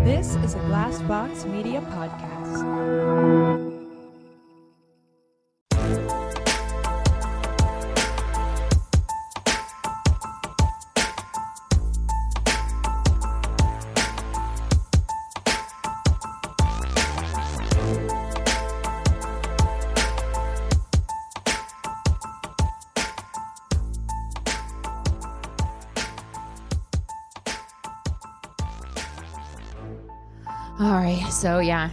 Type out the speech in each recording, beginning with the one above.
This is a Glassbox Media podcast. All right, so yeah,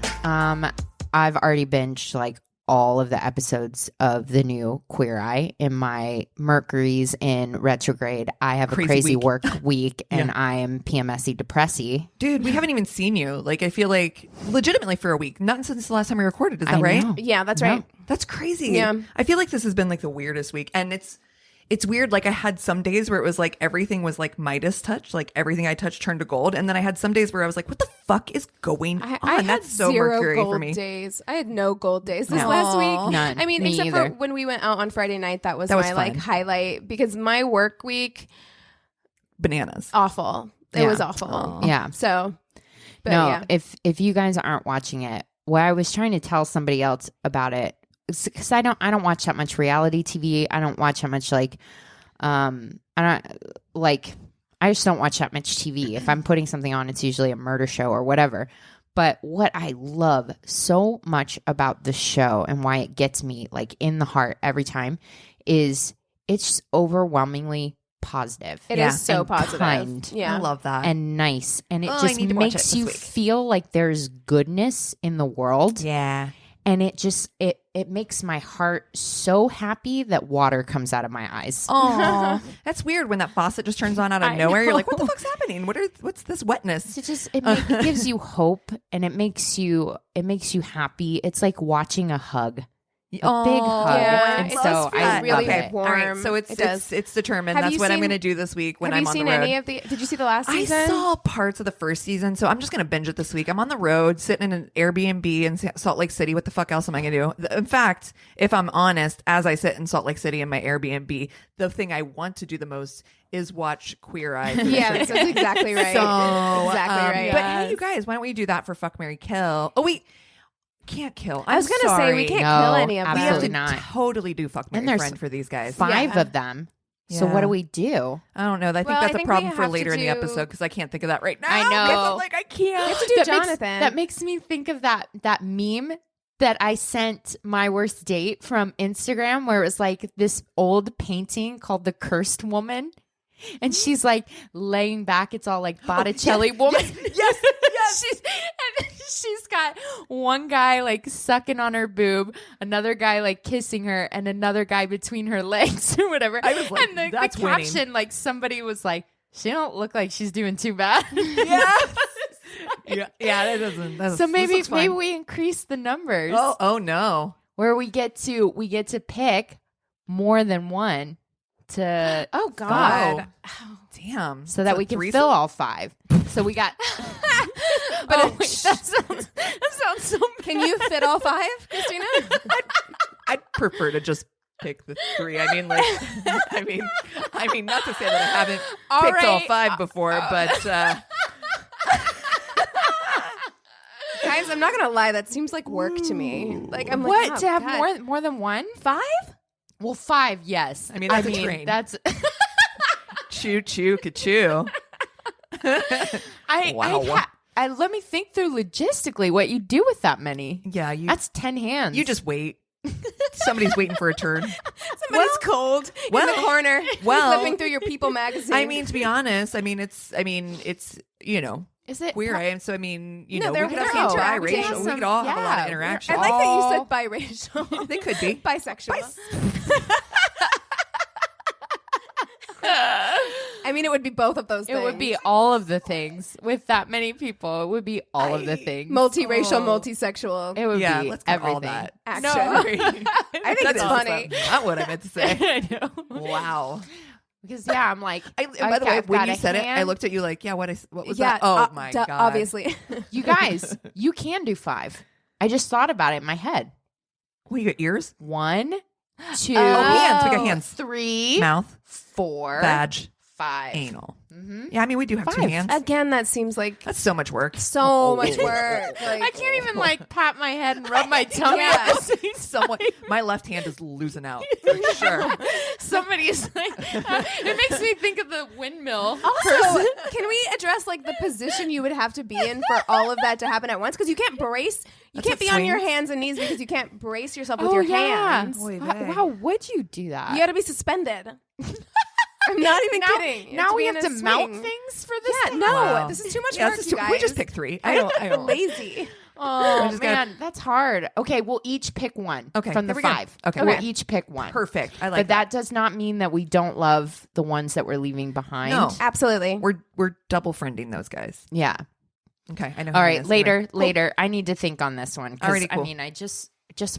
I've already binged like all of the episodes of the new Queer Eye. In my Mercury's in retrograde, I have a crazy work week, and I am PMSy depressy. Dude, we haven't even seen you. Like, I feel like legitimately for a week, not since the last time we recorded. Is that right? Yeah, that's right. That's crazy. Yeah, I feel like this has been like the weirdest week, and it's weird. Like, I had some days where it was like everything was like Midas touch, like everything I touched turned to gold, and then I had some days where I was like, "What the fuck is going on?" I That's had so zero Mercury gold for me. days. I had no gold days this last week. None. I mean, Me except either. for when we went out on Friday night. That was That was my like fun. highlight because my work week Bananas. awful. It Yeah. was awful. Yeah. So, but No, yeah. if you guys aren't watching it, what I was trying to tell somebody else about it, because I don't watch that much reality TV. I don't watch that much I just don't watch that much TV. If I'm putting something on, it's usually a murder show or whatever. But what I love so much about the show and why it gets me like in the heart every time is it's overwhelmingly positive. It is so and positive. kind. Yeah. I love that. And nice. And it Oh, I just need to watch it makes this you week. feel like there's goodness in the world. yeah. And it just it makes my heart so happy that water comes out of my eyes. Oh, that's weird when that faucet just turns on out of I nowhere. You're know. like, "What the fuck's happening? What's this wetness?" It just it gives you hope, and it makes you happy. It's like watching a hug. Big hug. yeah, And it so does feel I really love it. warm. All right, so It does. it's determined. Have That's you what I'm seen- going to do this week when Have I'm you on seen the road. any of the? Did you see the last I season? saw parts of the first season, so I'm just going to binge it this week. I'm on the road, sitting in an Airbnb in Salt Lake City. What the fuck else am I going to do? In fact, if I'm honest, as I sit in Salt Lake City in my Airbnb, the thing I want to do the most is watch Queer Eye. Yeah, that's exactly right. So, exactly right. But hey, you guys, why don't we do that for Fuck, Marry, Kill? Oh, wait. Can't kill. I was going gonna to say we can't No, kill any of them. We have absolutely to not. totally do Fuck, Marry, And there's Friend for these guys. 5 Yeah. of them. So Yeah. what do we do? I don't know. I think Well, I that's think a we problem for have to later in the do- episode because I can't think of that right now. I know. 'Cause I'm like, I can't. We have to do Jonathan. That makes me think of that meme that I sent my worst date from Instagram, where it was like this old painting called The Cursed Woman. And she's like laying back. It's all like Botticelli woman. Yes. She's got one guy like sucking on her boob, another guy like kissing her, and another guy between her legs or whatever. I was like, and the that's winning. caption, like somebody was like, "She don't look like she's doing too bad." Yeah. Yeah. That doesn't. So maybe we increase the numbers. Oh no. Where we get to pick more than one to Oh God. Damn. so that It's a we can threesome? fill all 5. So we got But wait, that sounds so Can you fit all 5, Christina? I'd prefer to just pick the 3. I mean, like, I mean, not to say that I haven't picked all 5 before, but Guys, I'm not gonna lie. That seems like work to me. Like I'm what like, to have God. more than one? 5? Well, 5, yes. I mean, that's a train. That's choo choo ka-choo. Wow. Let me think through logistically what you do with that many. Yeah, That's 10 hands. you just wait. Somebody's waiting for a turn. Somebody's cold in the corner. well- flipping through your People magazine. I mean, to be honest, it's you know, Is it Queer Eye, and so I mean, you No, know, they're- we could have they're some interacting. biracial. We Some- could all have a lot of yeah. interaction. I like that you said biracial. They could be. Bisexual. I mean, it would be both of those things. It would be all of the things with that many people. It would be all of the things. multiracial, Oh. multisexual. It would Yeah, be let's cut everything. all that. Action. I think it's funny. Not what I meant to say. I know. Wow. Because yeah, I'm like. By the way, when you said it, I looked at you like, yeah, what was Yeah. that? Oh my god. Obviously. You guys, you can do 5. I just thought about it in my head. Well, you got ears, 1, 2, hands. We got hands. 3, mouth, 4, badge, 5. anal. Yeah, I mean, we do have 2 hands. Again, that seems like That's so much work. so much work. Like, I can't even like pat my head and rub my tummy. Yeah. At the same Someone, my left hand is losing out for sure. Somebody is like, it makes me think of the windmill. also, can we address like the position you would have to be in for all of that to happen at once? Because you can't brace. You That's can't what be on your swings. hands and knees because you can't brace yourself with your hands. Oy How vey. would you do that? You got to be suspended. I'm not even kidding. You have Now we be have in to a mount swing. things for this. Yeah, thing? no, Wow. this is too much Yeah, work, this is you too- guys. we just pick 3. I don't. Lazy. Oh just gotta- man, that's hard. Okay, we'll each pick one. Okay, from the here we go. 5. Okay. we'll each pick one. Perfect. I But like that does not mean that we don't love the ones that we're leaving behind. No. Absolutely. We're double friending those guys. Yeah. Okay, I know. All who it right. is. Later. Anyway. Cool. Later. I need to think on this one. 'Cause, Alrighty, cool. I mean, I just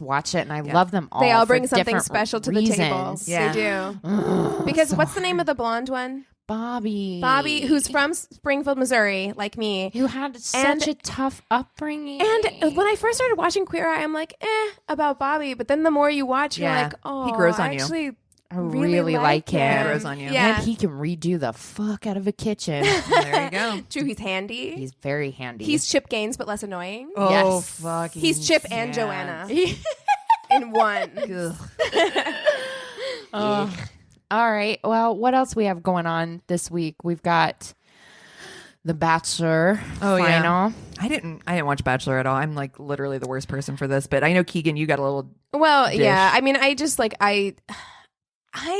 watch it and I love them all. They all for bring something different special to the table. reasons. Yeah. They do. Because what's the name of the blonde one? Bobby. Bobby, who's from Springfield, Missouri, like me. who had such a tough upbringing. And when I first started watching Queer Eye, I'm like, about Bobby. But then the more you watch, you're Yeah. like, oh, He grows on I you. actually I really like him. He grows on you. Yeah. And he can redo the fuck out of a kitchen. There you go. True, he's handy. He's very handy. He's Chip Gaines, but less annoying. Oh, Yes. fucking He's Chip and yeah. Joanna in one. Ugh. All right. Well, what else we have going on this week? We've got The Bachelor Oh, yeah. final. I didn't watch Bachelor at all. I'm like literally the worst person for this, but I know Keegan, you got a little. Well, Dish. yeah. I mean, I just like I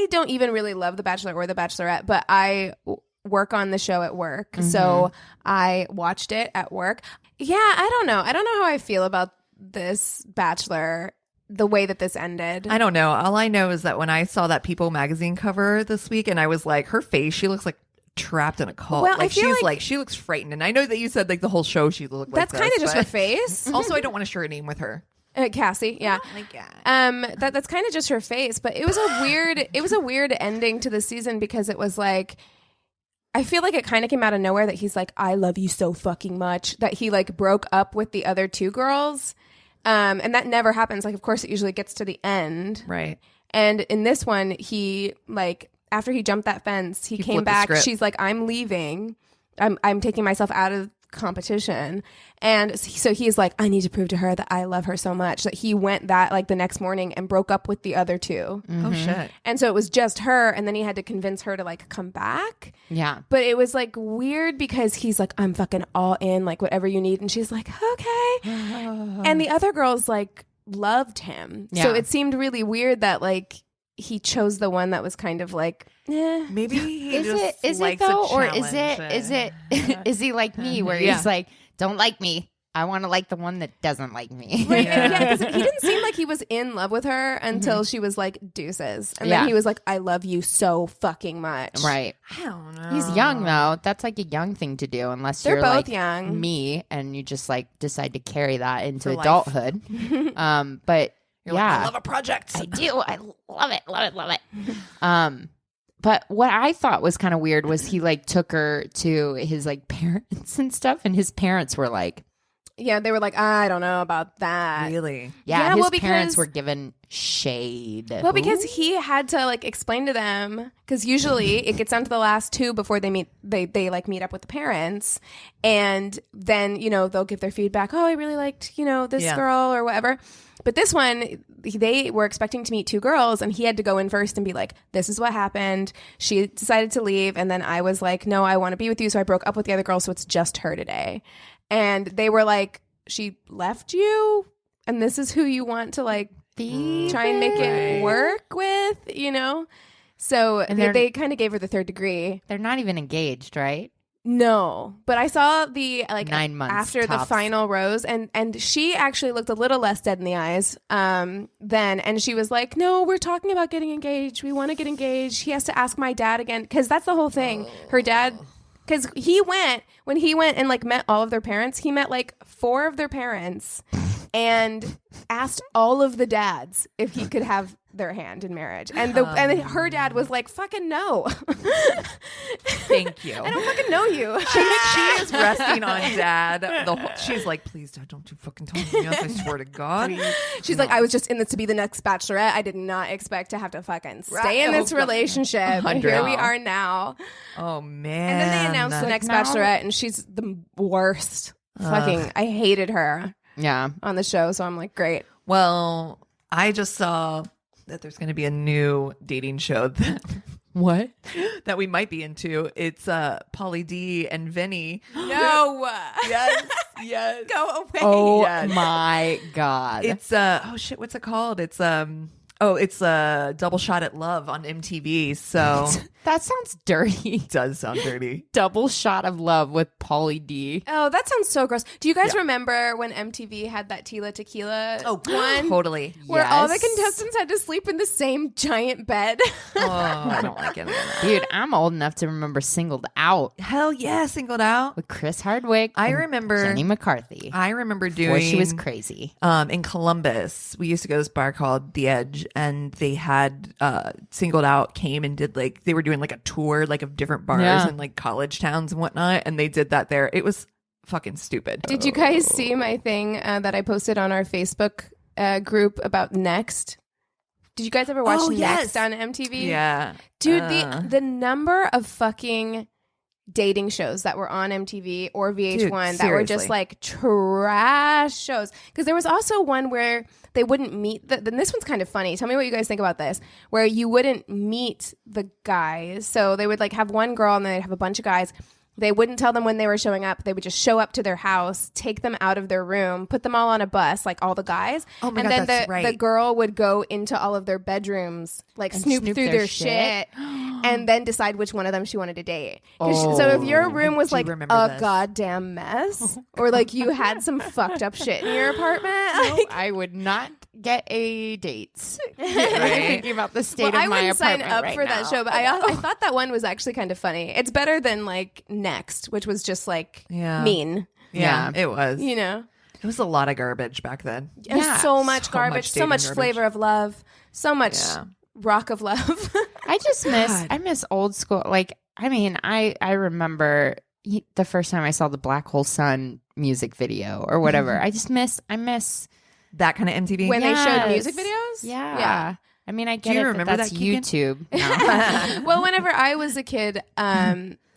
don't even really love The Bachelor or The Bachelorette, but I work on the show at work, so I watched it at work. Yeah, I don't know. I don't know how I feel about this Bachelor. The way that this ended. I don't know. All I know is that when I saw that People magazine cover this week, and I was like, her face, she looks like trapped in a cult. Well, I like feel she's like- she looks frightened. And I know that you said like the whole show she looked like That's kind of just her face. Also, I don't want to share a name with her. Cassie, yeah. Oh my God. That's kind of just her face, but it was a weird ending to the season because it was like I feel like it kind of came out of nowhere that he's like, I love you so fucking much, that he like broke up with the other 2 girls. And that never happens. Like, of course, it usually gets to the end. Right. And in this one, he like after he jumped that fence, he came flipped the back. script. She's like, I'm leaving. I'm taking myself out of competition. And so he's like, I need to prove to her that I love her so much that he went that like the next morning and broke up with the other 2. Oh shit. And so it was just her. And then he had to convince her to like come back. Yeah. But it was like weird because he's like, I'm fucking all in, like whatever you need. And she's like, okay. And the other girls like loved him. So Yeah. it seemed really weird that like he chose the one that was kind of like, eh. Maybe he Is just it likes though, a or is challenge. it is he like me where Yeah. he's like, don't like me, I want to like the one that doesn't like me. Right, Yeah. yeah, because he didn't seem like he was in love with her until she was like deuces, and Yeah. then he was like, "I love you so fucking much." Right. I don't know. He's young though. That's like a young thing to do, unless They're you're both like young. me and you just like decide to carry that into For life. adulthood. But You're yeah, like, I love a project. I do. I love it. Love it. Love it. But what I thought was kind of weird was he like took her to his like parents and stuff, and his parents were like, Yeah, they were like, I don't know about that. Really? yeah, Yeah, his well, parents because- were given shade. Well, because he had to like explain to them, because usually it gets down to the last 2 before they meet. They like meet up with the parents, and then they'll give their feedback. Oh, I really liked this Yeah. girl or whatever. But this one, they were expecting to meet 2 girls, and he had to go in first and be like, "This is what happened. She decided to leave, and then I was like, no, I want to be with you. So I broke up with the other girl. So it's just her today." And they were like, "She left you, and this is who you want to like." Try and make it work with, So And they kind of gave her the 3rd degree. They're not even engaged, right? No, but I saw the 9 months after the tops. final rose, and she actually looked a little less dead in the eyes then, and she was like, "No, we're talking about getting engaged. We want to get engaged. He has to ask my dad again, because that's the whole thing. Her dad." Because when he went and like met all of their parents, he met like 4 of their parents, and asked all of the dads if he could have their hand in marriage. And and her dad was like, fucking no. Thank you. I don't fucking know you. She is resting on dad. She's like, please, dad, don't you fucking tell me yes, I swear to God. She's like, I was just in this to be the next bachelorette. I did not expect to have to fucking stay in this relationship. And here we are now. Oh, man. And then they announced the next bachelorette, and she's the worst. Fucking, I hated her. Yeah. On the show. So I'm like, great. Well, I just saw that there's going to be a new dating show What? that we might be into. It's Pauly D and Vinny. No. Yes. Go away. Oh Yes. my God. It's oh shit, what's it called? It's Double Shot at Love on MTV. So that sounds dirty. it does sound dirty. Double Shot of Love with Pauly D. Oh, that sounds so gross. Do you guys remember when MTV had that Tila Tequila one? Totally. Where all the Yes. contestants had to sleep in the same giant bed. Oh, I don't like any of that. Dude, I'm old enough to remember Singled Out Hell yeah, Singled Out. with Chris Hardwick. I and remember Jenny McCarthy. I remember Before doing she was crazy. in Columbus. We used to go to this bar called The Edge, and they had Singled Out came and did they were doing a tour of different bars in college towns and whatnot, and they did that there. It was fucking stupid. Did you guys see my thing that I posted on our Facebook group about Next? Did you guys ever watch Next on MTV? Yeah. Dude, the number of fucking dating shows that were on MTV or VH1 that were just trash shows. Because there was also one where they wouldn't meet then this one's kind of funny. Tell me what you guys think about this. Where you wouldn't meet the guys. So they would have one girl and then they'd have a bunch of guys. They wouldn't tell them when they were showing up. They would just show up to their house, take them out of their room, put them all on a bus, all the guys. Oh my and God, then that's right. the girl would go into all of their bedrooms, snoop through their shit, and then decide which one of them she wanted to date. So if your room was remember a this. goddamn mess, or you had some fucked up shit in your apartment, I would not get a date. Right? Thinking about the state I of my wouldn't sign apartment up right for now. that show. But I thought that one was actually kind of funny. It's better than Next, which was just mean. Yeah, it was. You know, it was a lot of garbage back then. and Yeah, so much garbage, so dating much garbage. flavor of love, so much rock of love. I just miss old school. I remember the first time I saw the Black Hole Sun music video or whatever. I miss That kind of MTV. when they showed Yes. music videos. Yeah. I mean, I get you it. remember that's that, Keegan? YouTube. No. Well, whenever I was a kid,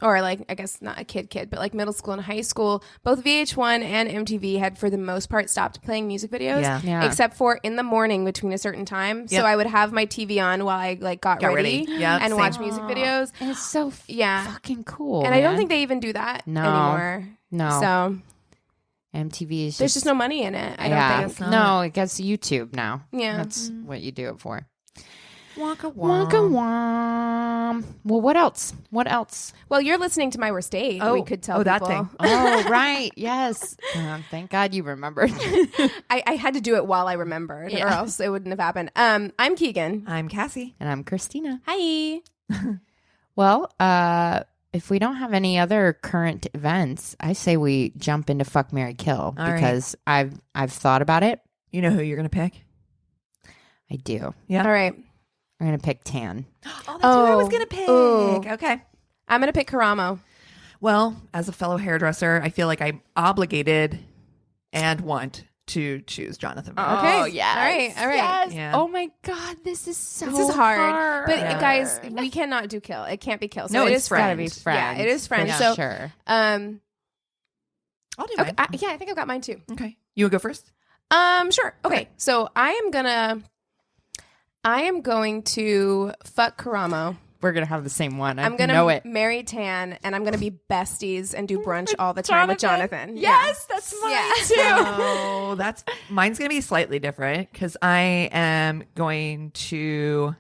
or I guess not a kid, but middle school and high school, both VH1 and MTV had for the most part stopped playing music videos, Yeah. except for in the morning between a certain time. Yep. So I would have my TV on while I got ready, Yep, and same. watch music videos. And it's so fucking cool. And I don't man. think they even do that No. anymore. No. So MTV is there's just no money in it. I don't think. No, it gets YouTube now. Yeah. That's what you do it for. Wonka Wonka wom. Well, what else? What else? Well, you're listening to my worst date. We could tell that people. thing. Oh, right. Yes. Thank God you remembered. I had to do it while I remembered, or else it wouldn't have happened. I'm Keegan. I'm Cassie. And I'm Christina. Hi. Well, if we don't have any other current events, I say we jump into Fuck, Marry, Kill because I've thought about it. You know who you're gonna pick? I do. Yeah. All right. I'm gonna pick Tan. Oh, that's who I was gonna pick. Ooh. Okay. I'm going to pick Karamo. Well, as a fellow hairdresser, I feel like I'm obligated and want to choose Jonathan. Okay. Oh, yes. All right. Yes. Yeah. Oh my God, this is so This is hard. But Yeah. guys, we cannot do kill. It can't be kill. So No, it it's is gotta friend. be friend. Yeah, it is friend. For So sure. I'll do okay, mine. I think I've got mine too. Okay. You would go first? Sure. Okay. So I am going to fuck Karamo. We're gonna have the same one. I'm going know to it. marry Tan, and I'm going to be besties and do brunch all the time with Jonathan. Yes, that's mine too. Oh, that's mine's gonna be slightly different because I am going to.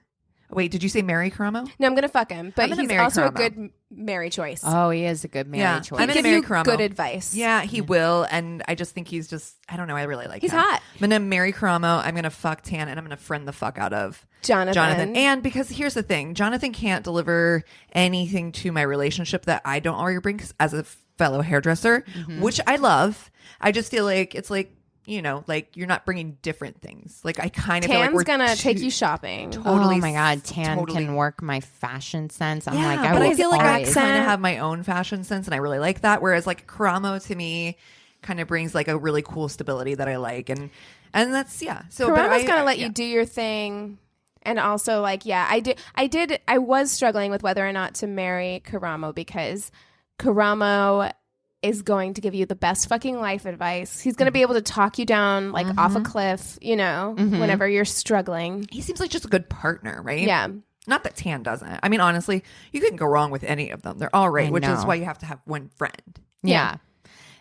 Wait, did you say marry Karamo? No, I'm going to fuck him, but I'm gonna he's marry also a Karamo. good marry choice. Oh, he is a good marriage Yeah. choice. I'm He'll gonna give marry you Karamo. good advice. Yeah, he will, and I just think he's just. I don't know. I really like He's him. hot. I'm gonna marry Karamo. I'm gonna fuck Tan, and I'm gonna friend the fuck out of Jonathan. And because here's the thing, Jonathan can't deliver anything to my relationship that I don't already bring 'cause as a fellow hairdresser, which I love. I just feel like it's like, you know, like you're not bringing different things. Like I kind of feel like Tan's gonna take you shopping. Totally. Oh my God, Tan totally. can work my fashion sense. I'm Yeah, like, but will I feel like always- I kind of have my own fashion sense, and I really like that. Whereas like Karamo to me kind of brings like a really cool stability that I like, and that's So, but Karamo's gonna let you do your thing. And also, like, yeah, I was struggling with whether or not to marry Karamo because Karamo is going to give you the best fucking life advice. He's going to be able to talk you down, like, off a cliff, you know, whenever you're struggling. He seems like just a good partner, right? Yeah. Not that Tan doesn't. I mean, honestly, you couldn't go wrong with any of them. They're all right, which is know. why you have to have one friend. Yeah.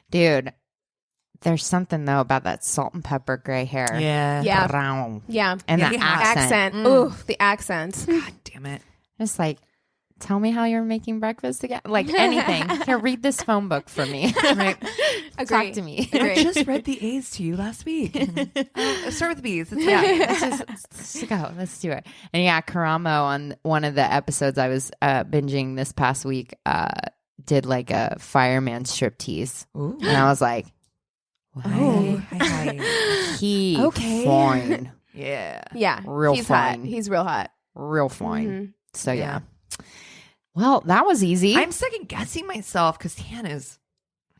Dude, there's something, though, about that salt and pepper gray hair. Yeah. Brown. Yeah. And Yeah, the he has- accent. Ooh, the accent. God damn it. It's like, tell me how you're making breakfast again. Like anything. Here, read this phone book for me. Right. Talk to me. I Agree. just read the A's to you last week. Start with the B's. It's Yeah, fine. let's go. Let's do it. And yeah, Karamo on one of the episodes I was binging this past week did like a fireman striptease. Ooh. And I was like, Oh, hi. he Okay. fine. Yeah. Yeah. Real He's fine. hot. He's real hot. Real fine. Mhm. So Yeah. yeah. Well, that was easy. I'm second guessing myself because Tan is,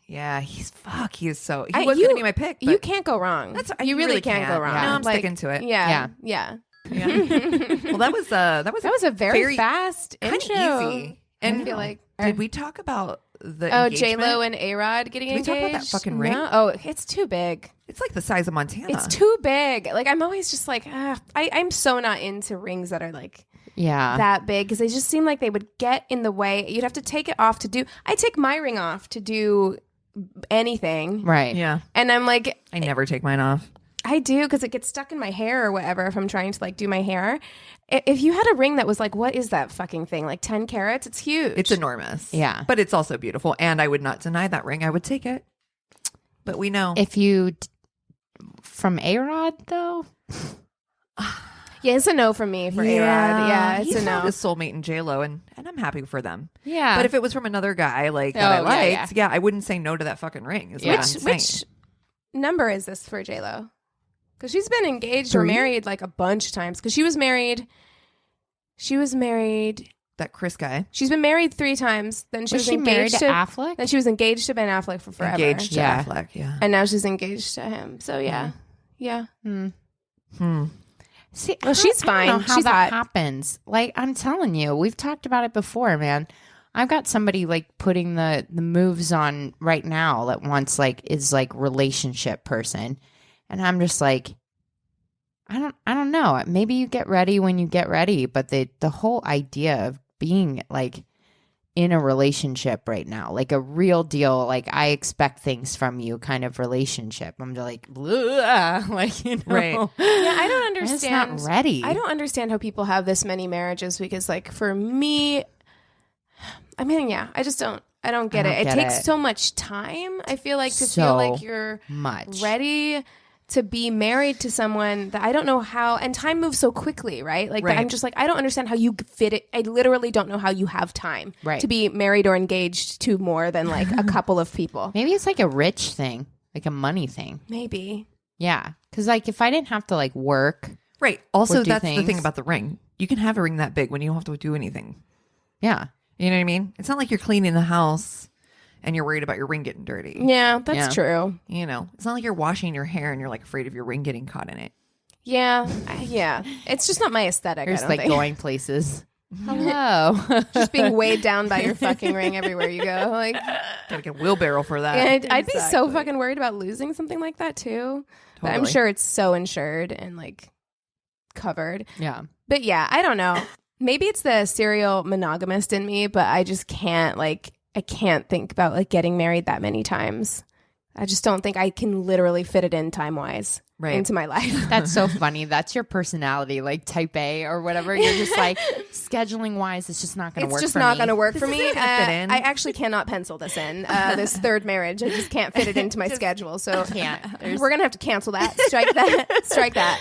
he's he is so. He I- was you- going to be my pick. But You can't go wrong. you really can't go wrong. No, I'm Like, sticking to it. Yeah. Yeah. Yeah. Well, that was That was a very fast kind of intro. easy. And I feel like did we talk about the Oh, engagement? J-Lo and A-Rod getting Did we engaged? talk about that fucking ring? No. Oh, it's too big. It's like the size of Montana. It's too big. Like, I'm always just like, I'm so not into rings that are like yeah. that big because they just seem like they would get in the way. You'd have to take it off to do. I take my ring off to do anything. Right. Yeah. And I'm like, I never take mine off. I do because it gets stuck in my hair or whatever if I'm trying to like do my hair. If you had a ring that was like, what is that fucking thing? Like 10 carats? It's huge. It's enormous. Yeah. But it's also beautiful. And I would not deny that ring. I would take it. But we know. If you from A-Rod though, Yeah, it's a no from me for A-Rod. Yeah, it's He's a no. found his soulmate in J-Lo, and I'm happy for them. yeah. But if it was from another guy like that I Oh, liked, yeah. I wouldn't say no to that fucking ring. Is what I'm saying. Which number is this for J-Lo? Because she's been engaged or 3? married like a bunch of times. Because she was married. That Chris guy. She's been married 3 times. Then she was was she married engaged to Affleck? Then she was engaged to Ben Affleck for forever. Engaged to Yeah. Affleck, yeah. And now she's engaged to him. So yeah, yeah. See, Well, she's I don't fine. know how She's that hot. happens. Like I'm telling you, we've talked about it before, man. I've got somebody like putting the moves on right now that wants like is like relationship person, and I'm just like, I don't know. Maybe you get ready when you get ready, but the whole idea of being like in a relationship right now, like a real deal, like I expect things from you kind of relationship. I'm just like, "Ugh," like you know, Right. Yeah, I don't I'm just understand. not ready. I don't understand how people have this many marriages because, like, for me, I mean, yeah, I just don't. I don't get I it. don't It get takes it. so much time. I feel like to So feel like you're much ready to be married to someone that I don't know how, and time moves so quickly, right? Like Right. I'm just like, I don't understand how you fit it. I literally don't know how you have time Right. to be married or engaged to more than like a couple of people. Maybe it's like a rich thing, like a money thing. Maybe. Yeah. Because, like, if I didn't have to, like, work, Right. Also, Or do that's the thing things. about the ring. You can have a ring that big when you don't have to do anything. yeah. You know what I mean? It's not like you're cleaning the house and you're worried about your ring getting dirty. Yeah, that's Yeah. true. You know, it's not like you're washing your hair and you're like afraid of your ring getting caught in it. Yeah. Yeah. It's just not my aesthetic. You're I just, don't like, think. going places. Hello. Just being weighed down by your fucking ring everywhere you go. Like, Gotta get a wheelbarrow for that. and I'd be so Exactly. fucking worried about losing something like that too. But I'm Totally. sure it's so insured and like covered. yeah. But yeah, I don't know. Maybe it's the serial monogamist in me, but I just can't I can't think about like getting married that many times. I just don't think I can literally fit it in time wise Right. into my life. That's so funny. That's your personality, like type A or whatever. You're just like, scheduling wise, it's just not going to It's work just for not me. going to work This for me. isn't gonna fit in. I actually cannot pencil this in. This third marriage, I just can't fit it into my schedule. So Can't. we're gonna have to cancel that. Strike that. Strike that.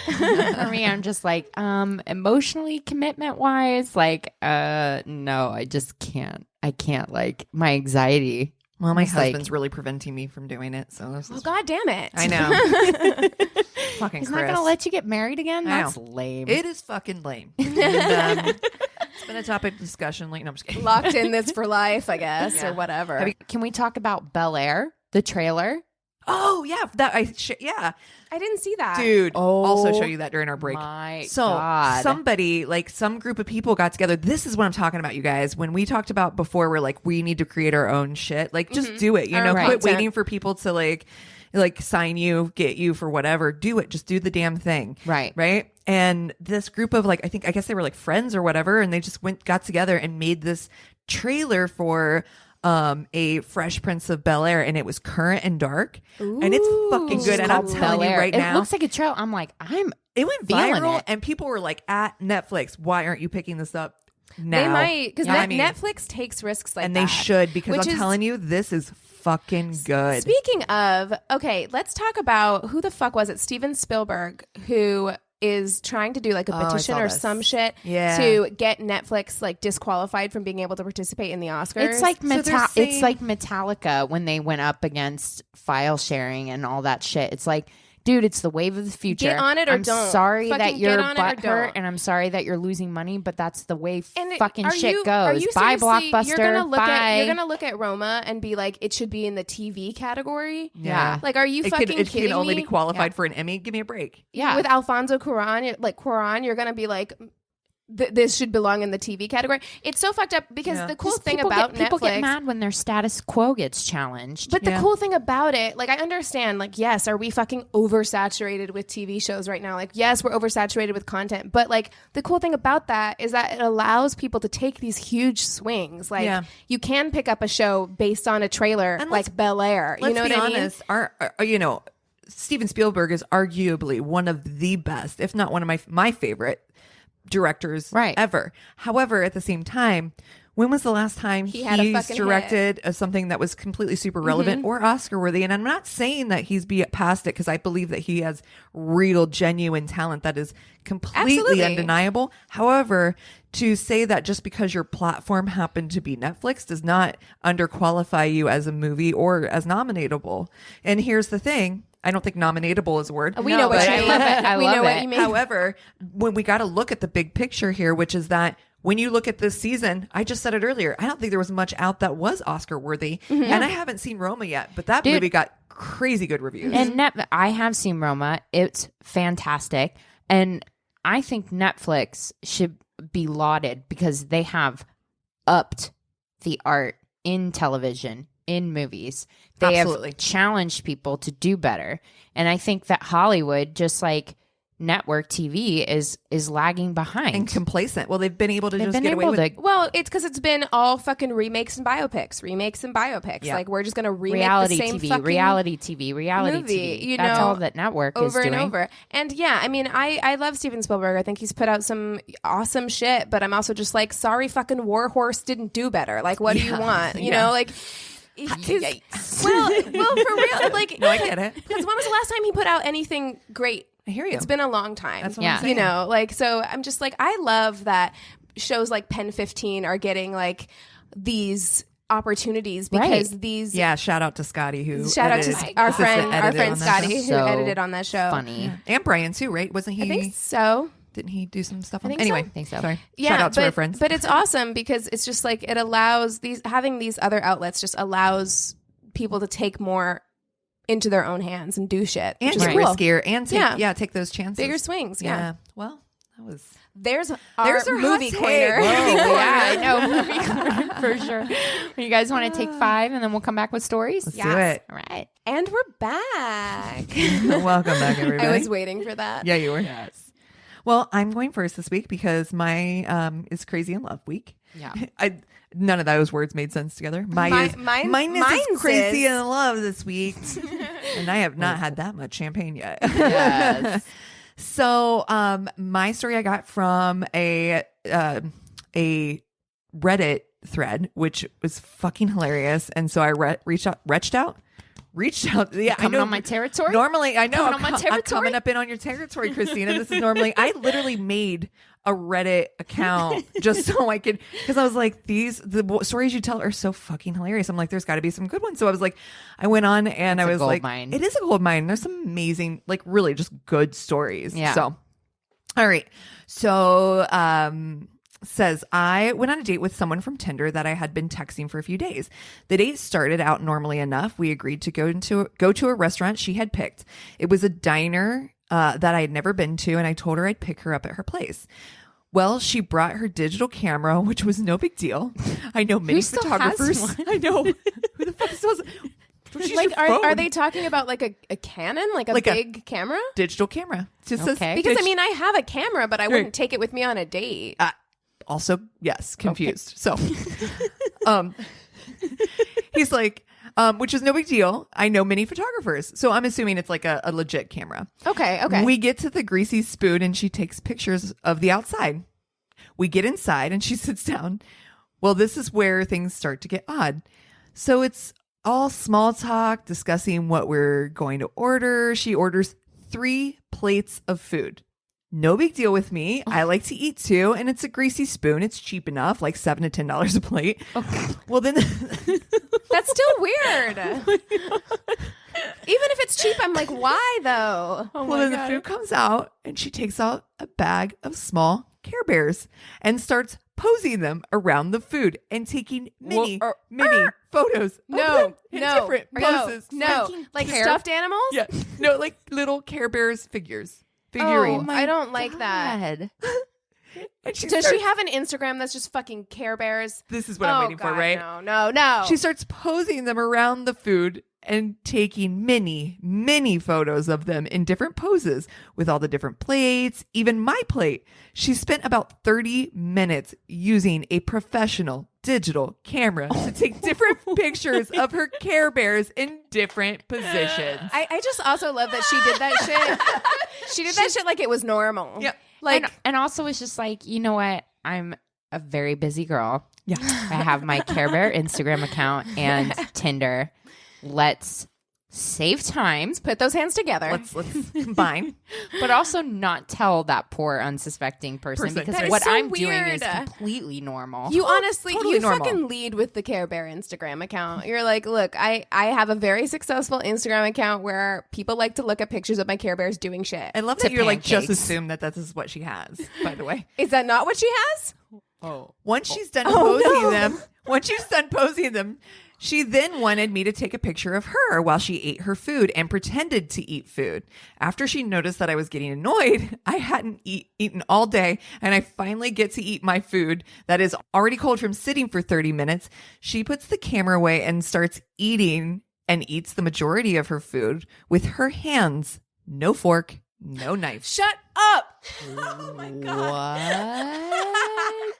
For me, I'm just like, emotionally, commitment wise, like, no, I just can't. I can't, like, my anxiety Well, my It's like- husband's really preventing me from doing it. So this Oh is, God damn it! I know. Fucking He's Chris. not going to let you get married again? I know. That's lame. It is fucking lame. And, it's been a topic of discussion. Like, no, I'm just kidding. Locked in this for life, I guess, or whatever. Can we talk about Bel Air, the trailer? Oh yeah, yeah, I didn't see that, dude. Oh, also show you that during our break. My So God. somebody, like some group of people got together. This is what I'm talking about, you guys. When we talked about before, we're like, we need to create our own shit. Like, just do it. You Our know, own quit content. waiting for people to like sign you, get you for whatever. Do it. Just do the damn thing. Right. Right. And this group of like, I guess they were like friends or whatever, and they just got together and made this trailer for a Fresh Prince of Bel Air, and it was current and dark, and it's fucking good. And I'm Called telling you Bel-Air. right it now, looks like a trailer. I'm like, it went feeling viral, it. and people were like, at Netflix, why aren't you picking this up now? they might because I mean, Netflix takes risks like and that. they should, because Which I'm is- telling you, this is fucking good. Speaking of, okay, let's talk about who the fuck was it? Steven Spielberg, who is trying to do like a I petition saw or this. some shit Yeah. to get Netflix like disqualified from being able to participate in the Oscars. it's like So they're saying- it's like Metallica when they went up against file sharing and all that shit. It's like, dude, it's the wave of the future. Get on it or I'm don't. sorry that Fucking you're get on it or butthurt, don't. and I'm sorry that you're losing money, but that's the way And fucking are shit you- goes. Are you Bye, seriously- Blockbuster. You're gonna look Bye. at you're gonna look at Roma and be like, it should be in the TV category. Yeah. Like, are you it fucking it kidding can only me? be qualified for an Emmy. Give me a break. Yeah. With Alfonso Cuarón, you're gonna be like, this should belong in the TV category. It's so fucked up because Yeah. the cool Just thing people about people Netflix. get mad when their status quo gets challenged. But the Yeah. cool thing about it, like, I understand, like, yes, are we fucking oversaturated with TV shows right now? Like, yes, we're oversaturated with content. But, like, the cool thing about that is that it allows people to take these huge swings. Like, Yeah. you can pick up a show based on a trailer And let's- like Bel Air. You Let's know be what I mean? honest. Steven Spielberg is arguably one of the best, if not one of my favorite directors Right. ever. However, at the same time, when was the last time He had a he's fucking directed something that was completely super relevant or Oscar worthy? And I'm not saying that he's past it, because I believe that he has real, genuine talent that is completely Absolutely. undeniable. However, to say that just because your platform happened to be Netflix does not underqualify you as a movie or as nominatable. And here's the thing. I don't think nominatable is a word. We know what but you I mean. love it. I we love know what it. you mean. However, when we got to look at the big picture here, which is that when you look at this season, I just said it earlier, I don't think there was much out that was Oscar worthy. And I haven't seen Roma yet, but that Dude. movie got crazy good reviews. And I have seen Roma. It's fantastic. And I think Netflix should be lauded because they have upped the art in television, in movies. They Absolutely. have challenged people to do better. And I think that Hollywood, just like network TV, is lagging behind. and complacent. Well, they've been able to They've just been get away able with to Well, it's because it's been all fucking remakes and biopics. Yeah. Like, we're just gonna remake reality the same TV, fucking reality TV, reality movie, TV. you That's know, all that network is over doing. and over. And yeah, I mean, I love Steven Spielberg. I think he's put out some awesome shit, but I'm also just like, sorry, fucking Warhorse didn't do better. Like, what do you want? You know, like, well, for real, like, No, I get it. Because when was the last time he put out anything great? I hear you. It's been a long time. That's what Yeah. I'm saying. You know, like, so I'm just like, I love that shows like Pen 15 are getting like these opportunities because Right. these Yeah, shout out to Scotty who shout out to edited- our assistant friend edited on that Scotty show. who So edited on that show. Funny. And Brian too, right? Wasn't he? I think so. Didn't he do some stuff on think anyway? so. I think so. Sorry. Yeah, Shout out to but, our friends. But it's awesome because it's just like it allows having these other outlets just allows people to take more into their own hands and do shit. and which is get cool. riskier and take, Yeah. take those chances. Bigger swings. Yeah. Well, that was. There's our There's our movie hot corner. take. Movie corner. Yeah, I know. Movie corner for sure. You guys want to take 5 and then we'll come back with stories? Let's Yes. do it. All right. And we're back. Welcome back, everybody. I was waiting for that. Yeah, you were. Yes. Well, I'm going first this week because my is Crazy in Love week. Yeah. None of those words made sense together. Mine is mine's Crazy is- in Love this week, and I have not had that much champagne yet. Yes. So, my story I got from a Reddit thread, which was fucking hilarious, and so I reached out. reached out. Yeah, I Coming know on my territory? Normally, I know Coming on my I'm territory? coming up in on your territory, Christina. This is normally. I literally made a Reddit account just so I could, because I was like, the stories you tell are so fucking hilarious. I'm like, there's got to be some good ones. So I was like, I went on and It's I a was gold like, mine. it is a gold mine. There's some amazing, like really just good stories. Yeah. So, all right. So, says, I went on a date with someone from Tinder that I had been texting for a few days. The date started out normally enough. We agreed to go to a restaurant she had picked. It was a diner that I had never been to, and I told her I'd pick her up at her place. Well, she brought her digital camera, which was no big deal. I know many Who still photographers. has one? I know. Who the fuck still has? Like, are they talking about like a Canon, like a big camera? Digital camera? Just says Okay. Because I mean, I have a camera, but I wouldn't take it with me on a date. Also, yes, confused. So, he's like, which is no big deal. I know many photographers, so I'm assuming it's like a legit camera. Okay. We get to the greasy spoon and she takes pictures of the outside. We get inside and she sits down. Well, this is where things start to get odd. So it's all small talk, discussing what we're going to order. She orders 3 plates of food. No big deal with me. I like to eat too, and it's a greasy spoon. It's cheap enough, like $7 to $10 a plate. Okay. Well, then That's still weird. Even if it's cheap, I'm like, why though? Well, then the food comes out, and she takes out a bag of small Care Bears and starts posing them around the food and taking many photos. No, of them in no, different no, poses. no. Like stuffed animals? Yeah, no, like little Care Bears figurines. Oh, I don't like that. And she Does she have an Instagram that's just fucking Care Bears? This is what I'm waiting for, right? No. She starts posing them around the food and taking many photos of them in different poses with all the different plates, even my plate. She spent about 30 minutes using a professional digital camera to take different pictures of her Care Bears in different positions. I just also love that she did that shit. She did that shit like it was normal. Yeah. Like, and also it's just like, you know what? I'm a very busy girl. Yeah. I have my Care Bear Instagram account and Tinder. Let's save time, put those hands together. Let's combine. but also not tell that poor unsuspecting person because That is what so I'm doing weird. is completely normal. You honestly, totally you normal. fucking lead with the Care Bear Instagram account. You're like, look, I have a very successful Instagram account where people like to look at pictures of my Care Bears doing shit. I love To that you're like just pancakes. assume that is what she has, by the way. Is that not what she has? Once she's done posing them, she then wanted me to take a picture of her while she ate her food and pretended to eat food. After she noticed that I was getting annoyed, I hadn't eaten all day, and I finally get to eat my food that is already cold from sitting for 30 minutes. She puts the camera away and starts eating and eats the majority of her food with her hands. No fork, no knife. Shut up. Oh my God. What?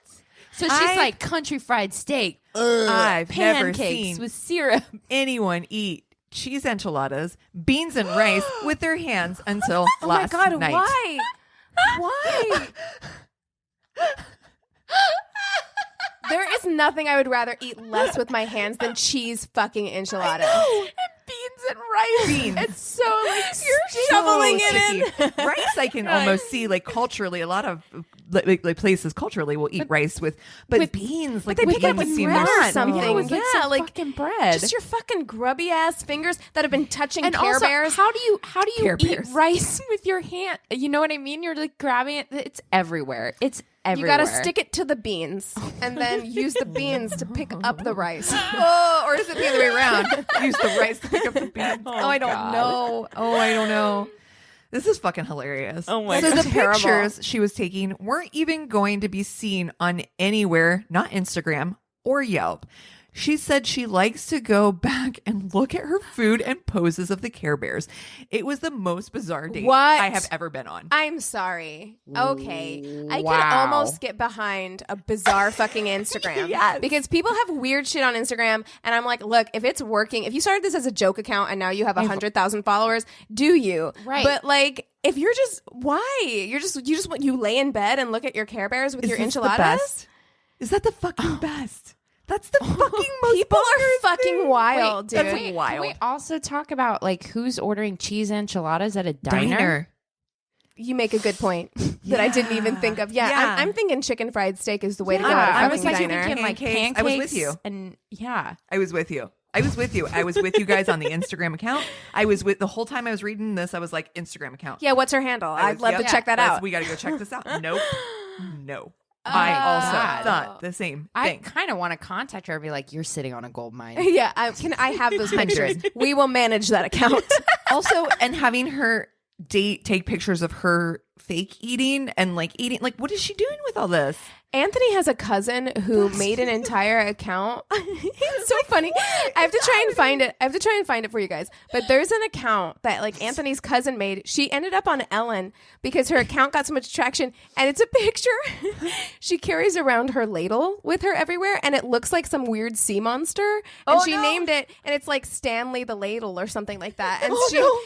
So she's like country fried steak, I've never pancakes seen with syrup. anyone eat cheese enchiladas, beans and rice with their hands until Oh my last God, night. why? Why? There is nothing I would rather eat less with my hands than cheese fucking enchiladas. Beans and rice. Beans. It's so like So shoveling it sticky. Rice I can almost see like culturally a lot of like places culturally will eat rice with beans like they the pick it up beans with seem bread more or something. Yeah, with, like, Yeah, some like fucking bread. Just your fucking grubby ass fingers that have been touching and Care also, Bears. how do you Care eat Bears. rice with your hand? You know what I mean? You're like grabbing it. It's everywhere. It's everywhere. You gotta stick it to the beans and then use the beans to pick up the rice. Oh, or is it the other way around? Use the rice to pick up the beans. Oh, I don't God. know. Oh, I don't know. This is fucking hilarious. Oh my So God. the pictures she was taking weren't even going to be seen on anywhere, not Instagram or Yelp. She said she likes to go back and look at her food and poses of the Care Bears. It was the most bizarre date What? I have ever been on. I'm sorry. Okay. I could Wow. almost get behind a bizarre fucking Instagram. Yes. Because people have weird shit on Instagram. And I'm like, look, if it's working, if you started this as a joke account and now you have 100,000 followers, do you? Right. But like, if you're just, why? You lay in bed and look at your Care Bears with your Is this the enchiladas? best? Is that the fucking best? That's the fucking most People are bonkers fucking thing. wild, Wait, dude. That's wild. Can we also talk about like who's ordering cheese enchiladas at a diner? You make a good point that I didn't even think of. Yeah, Yeah. I'm thinking chicken fried steak is the way to go. Yeah, At a I was fucking like diner. thinking like Pancakes. pancakes. I was with you. And yeah. I was with you. I was with you guys on the Instagram account. I was with the whole time I was reading this. I was like, Instagram account. Yeah, what's her handle? I'd love to check that out. We got to go check this out. Nope. No. Oh, I also God. thought the same I thing. kind of want to contact her and be like, you're sitting on a gold mine. Yeah, I have those pictures. We will manage that account. Also, and having her take pictures of her fake eating and like eating. Like, what is she doing with all this? Anthony has a cousin who made an entire account. It's so funny. I have to try and find it. I have to try and find it for you guys. But there's an account that like Anthony's cousin made. She ended up on Ellen because her account got so much traction. And it's a picture. She carries around her ladle with her everywhere, and it looks like some weird sea monster. And she named it, and it's like Stanley the Ladle or something like that. And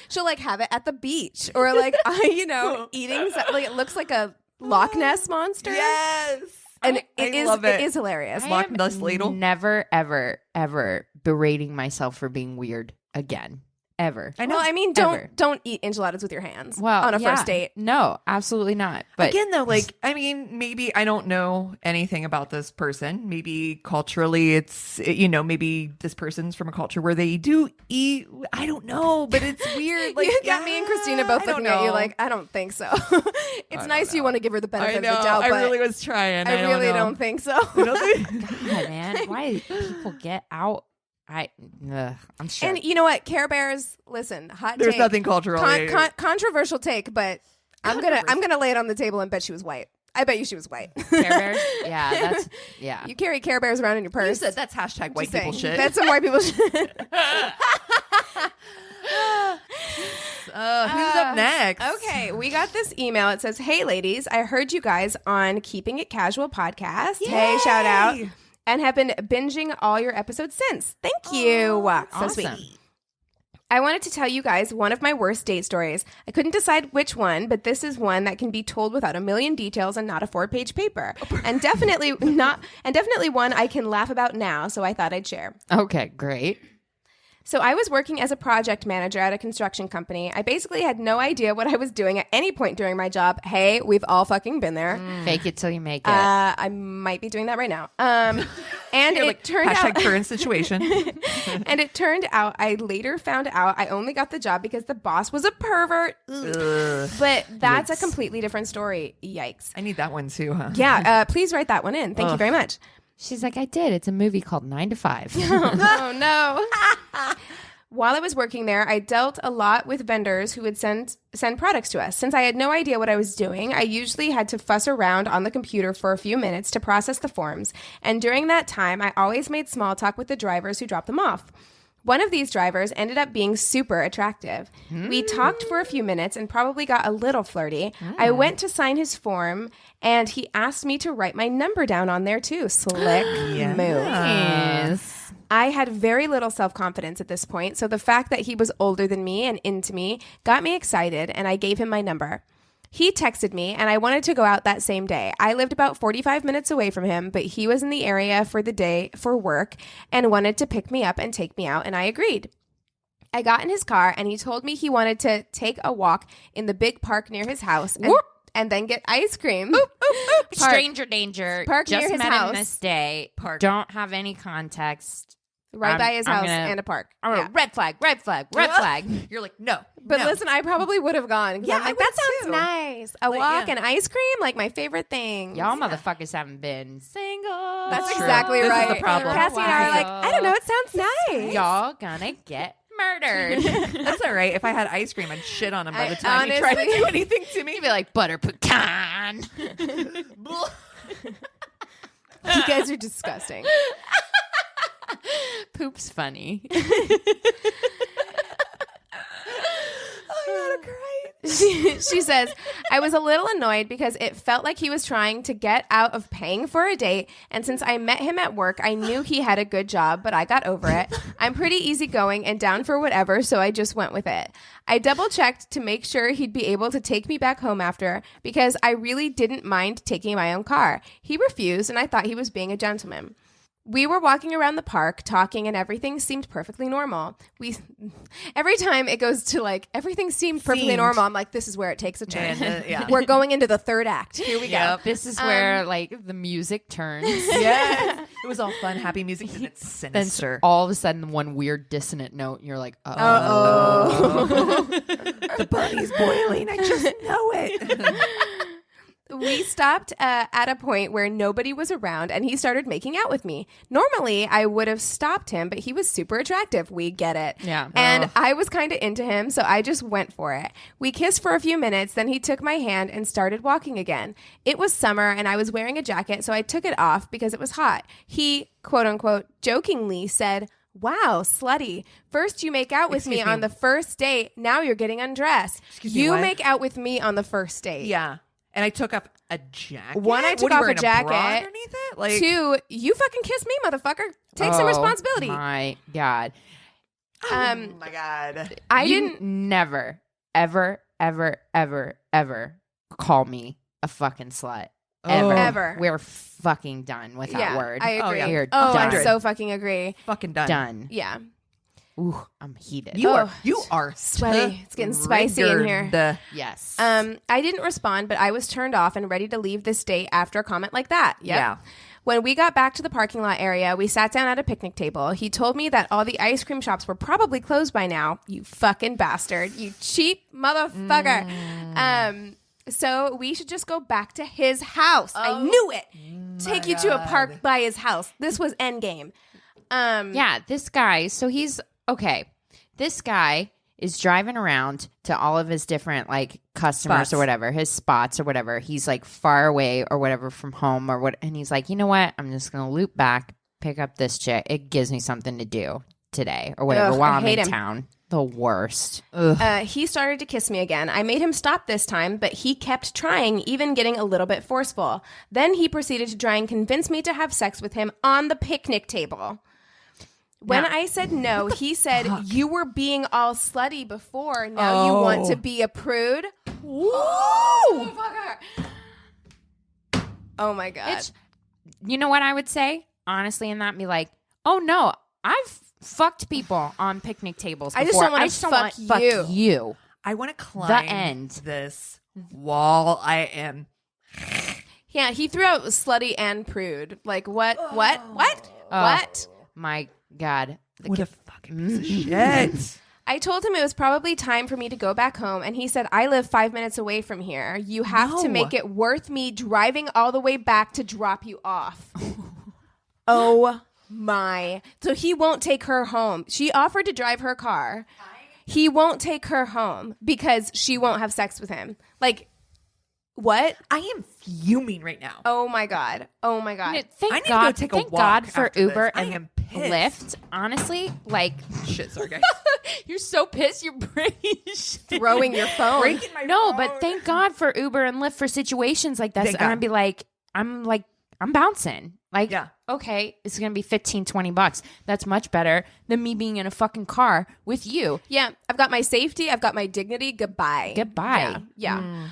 she'll like have it at the beach or like eating. Like it looks like a Loch Ness monster. Yes. And I love it. It is hilarious. Loch Ness ladle. Never, ever berating myself for being weird again. Ever. I know. Well, I mean, Ever. don't eat enchiladas with your hands Well, on a yeah. first date. No, absolutely not. But Again, though, like, I mean, maybe I don't know anything about this person. Maybe culturally it's, maybe this person's from a culture where they do eat. I don't know, but it's weird. Like, You got me and Christina both I don't looking at you know. like, I don't think so. It's nice you want to give her the benefit of the doubt, I but really was trying. I really know. don't think so. God, man, why do people get out? I'm sure. And you know what? Care Bears, listen, hot There's take. nothing culturally. Controversial take, but I'm gonna lay it on the table and bet she was white. I bet you she was white. Care Bears? Yeah, yeah. You carry Care Bears around in your purse. You said that's hashtag white people shit. That's some white people shit. Who's up next? Okay, we got this email. It says, "Hey ladies, I heard you guys on Keeping It Casual podcast. Hey, shout out. And have been binging all your episodes since. Thank you. So awesome. sweet. I wanted to tell you guys one of my worst date stories. I couldn't decide which one, but this is one that can be told without a million details and not a 4-page paper. And definitely one I can laugh about now, so I thought I'd share. Okay, great. So I was working as a project manager at a construction company. I basically had no idea what I was doing at any point during my job. Hey, we've all fucking been there. Fake it till you make it. I might be doing that right now. And it turned out current situation. and it turned out I later found out I only got the job because the boss was a pervert. But that's a completely different story. Yikes. I need that one too, huh? Yeah, please write that one in. Thank you very much. She's like, I did. It's a movie called 9 to 5. Oh, no. While I was working there, I dealt a lot with vendors who would send products to us. Since I had no idea what I was doing, I usually had to fuss around on the computer for a few minutes to process the forms. And during that time, I always made small talk with the drivers who dropped them off. One of these drivers ended up being super attractive. We talked for a few minutes and probably got a little flirty. I went to sign his form, and he asked me to write my number down on there too. Slick move. Yes. I had very little self-confidence at this point, so the fact that he was older than me and into me got me excited, and I gave him my number. He texted me, and I wanted to go out that same day. I lived about 45 minutes away from him, but he was in the area for the day for work and wanted to pick me up and take me out, and I agreed. I got in his car, and he told me he wanted to take a walk in the big park near his house and then get ice cream. Stranger danger. Park Just near his met house. him this day. Park. Don't have any context. Right by his I'm house gonna- and a park. Oh, Yeah. red flag. You're like, no. But no. listen, I probably would have gone. Yeah, I'm like, I that would sounds too. nice. A Like, walk yeah. and ice cream, like my favorite thing. Y'all motherfuckers haven't been single. That's true. exactly This is right. the problem. Cassie and I are like, I don't know, it sounds nice. Y'all gonna get murdered. That's all right. If I had ice cream, I'd shit on him by I the time he tried to honestly- do anything to me. You'd be like butter pecan. You guys are disgusting. Poop's funny. She says, I was a little annoyed because it felt like he was trying to get out of paying for a date. And since I met him at work, I knew he had a good job, but I got over it. I'm pretty easygoing and down for whatever, so I just went with it. I double checked to make sure he'd be able to take me back home after because I really didn't mind taking my own car. He refused, and I thought he was being a gentleman. We were walking around the park talking and everything seemed perfectly normal. Every time it goes to like everything seemed perfectly normal, I'm like, this is where it takes a turn. We're going into the third act. Here we go. This is where like the music turns. Yeah. It was all fun, happy music, and it's Then sinister. all of a sudden one weird dissonant note and you're like, The body's boiling. I just know it. We stopped at a point where nobody was around and he started making out with me. Normally, I would have stopped him, but he was super attractive. We get it. Yeah. And I was kind of into him, so I just went for it. We kissed for a few minutes, then he took my hand and started walking again. It was summer and I was wearing a jacket, so I took it off because it was hot. He, quote unquote, jokingly said, "Wow, slutty. First you make out with me on the first date. Now you're getting undressed. You what? make out with me on the first date." Yeah. And I took off a jacket. One, I took What, are you off a wearing jacket. bra underneath it? Like, Two, you fucking kissed me, motherfucker. Take some responsibility. My God. oh my God. I You didn't. never, ever, ever, ever, ever call me a fucking slut. Ever. Ever. We're fucking done with that Yeah, word. I agree. yeah. We're Oh, done. I so fucking agree. Fucking done. Done. Yeah. Ooh, I'm heated. You Oh, are sweaty. It's getting spicy in here. triggered. Yes. I didn't respond, but I was turned off and ready to leave this date after a comment like that. Yep. Yeah. When we got back to the parking lot area, we sat down at a picnic table. He told me that all the ice cream shops were probably closed by now. You fucking bastard. You cheap motherfucker. So we should just go back to his house. I knew it. Take you to a park by his house. This was endgame. Yeah, this guy, so he's okay. This guy is driving around to all of his different like customers Spots. or whatever, his spots or whatever. He's like far away or whatever from home or what, and he's like, you know what? I'm just gonna loop back, pick up this chick. It gives me something to do today or whatever Ugh, while I I'm hate in him. town. The worst. He started to kiss me again. I made him stop this time, but he kept trying, even getting a little bit forceful. Then he proceeded to try and convince me to have sex with him on the picnic table. When I said no, he said, "You were being all slutty before. Now you want to be a prude?" Woo! Oh my God. It's, you know what I would say honestly, in that, be like, oh no, I've fucked people on picnic tables before. I just don't want to fuck you. Fuck you. I want to climb end. this wall. I am. Yeah, he threw out slutty and prude. Like, what? What? Oh. What? My God. What a fucking piece of shit. I told him it was probably time for me to go back home, and he said, "I live 5 minutes away from here. You have to make it worth me driving all the way back to drop you off." Oh my. So he won't take her home. She offered to drive her car. He won't take her home because she won't have sex with him. Like, what? I am fuming right now. Oh my God. Oh my God. I need Thank to God, go take a thank walk God for after this. Uber I and am pissed. Lyft. Honestly, like, Shit, sorry guys. you're so pissed your brain is Throwing your phone. Breaking my No, phone. but thank God for Uber and Lyft for situations like this. Thank And God. I'd be like, I'm bouncing. Like, Yeah. okay, it's going to be $15-$20. That's much better than me being in a fucking car with you. Yeah, I've got my safety. I've got my dignity. Goodbye. Goodbye. Yeah.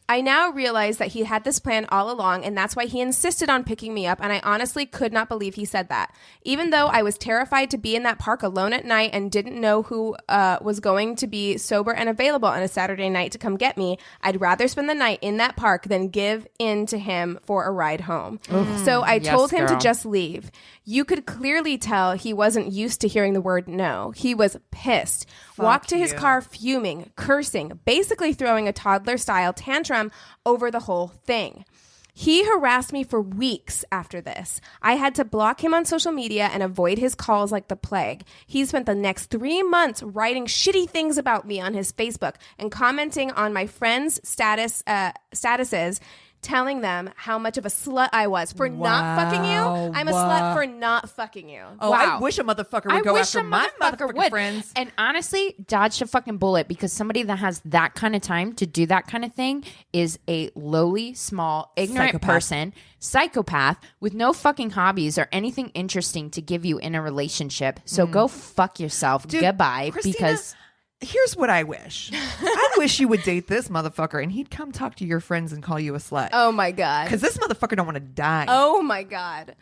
I now realize that he had this plan all along, and that's why he insisted on picking me up, and I honestly could not believe he said that. Even though I was terrified to be in that park alone at night and didn't know who was going to be sober and available on a Saturday night to come get me, I'd rather spend the night in that park than give in to him for a ride home. So I Yes, told him to girl. just leave. You could clearly tell he wasn't used to hearing the word no. He was pissed. Walked to his you. car fuming, cursing, basically throwing a toddler-style tantrum over the whole thing. He harassed me for weeks after this. I had to block him on social media and avoid his calls like the plague. He spent the next 3 months writing shitty things about me on his Facebook and commenting on my friends' statuses, telling them how much of a slut I was for not fucking you. I'm a slut for not fucking you. Oh, Wow. I wish a motherfucker would go after my motherfucking friends. And honestly, dodge a fucking bullet, because somebody that has that kind of time to do that kind of thing is a lowly, small, ignorant Psychopath. person, psychopath with no fucking hobbies or anything interesting to give you in a relationship. So go fuck yourself. Dude, Goodbye. Christina, Because here's what I wish. I wish you would date this motherfucker and he'd come talk to your friends and call you a slut. Oh my God. Because this motherfucker don't want to die. Oh my God.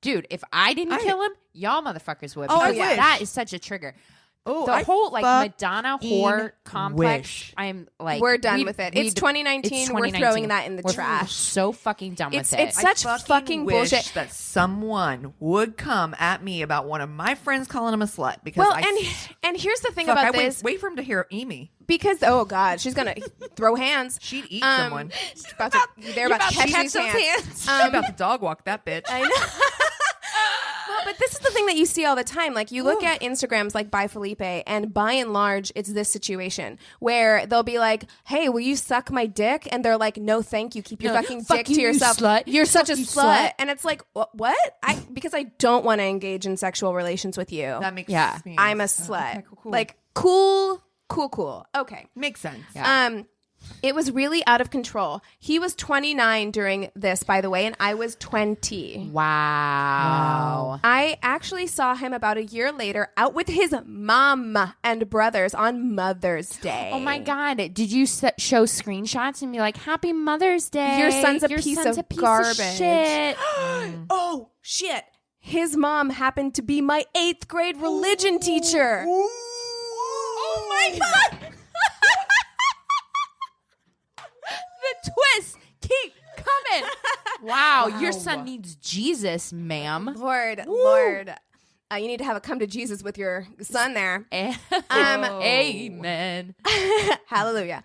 Dude, if I didn't kill him, y'all motherfuckers would. Oh, I because wish. that is such a trigger. Oh, The I whole like Madonna fucking whore complex. wish. I'm like, We're done with it. It's 2019. It's We're throwing that in the We're trash. so fucking done with it. It's such fucking wish bullshit. that someone would come at me about one of my friends calling him a slut because Well, and here's the thing about this. Wait for him to hear Amy. Because oh god, she's gonna throw hands. She'd eat someone. They're about to catch these hands. She's about to dog walk that bitch. I know. Well, but this is the thing that you see all the time. Like you look at Instagrams like by Felipe, and by and large, it's this situation where they'll be like, "Hey, will you suck my dick?" And they're like, "No, thank you. Keep your fucking dick to yourself. You slut. You're such a You slut." And it's like, what? Because I don't want to engage in sexual relations with you. That makes Yeah. sense. I'm a slut. Okay, cool. Like cool. Okay. Makes sense. It was really out of control. He was 29 during this, by the way, and I was 20. Wow. I actually saw him about a year later out with his mom and brothers on Mother's Day. Oh my God. Did you show screenshots and be like, Happy Mother's Day? Your son's a piece of garbage. Shit. Oh, shit. His mom happened to be my 8th grade religion teacher. Oh my God. The twists keep coming. Wow. Your son needs Jesus, ma'am. Lord. You need to have a come to Jesus with your son there. Amen. Hallelujah.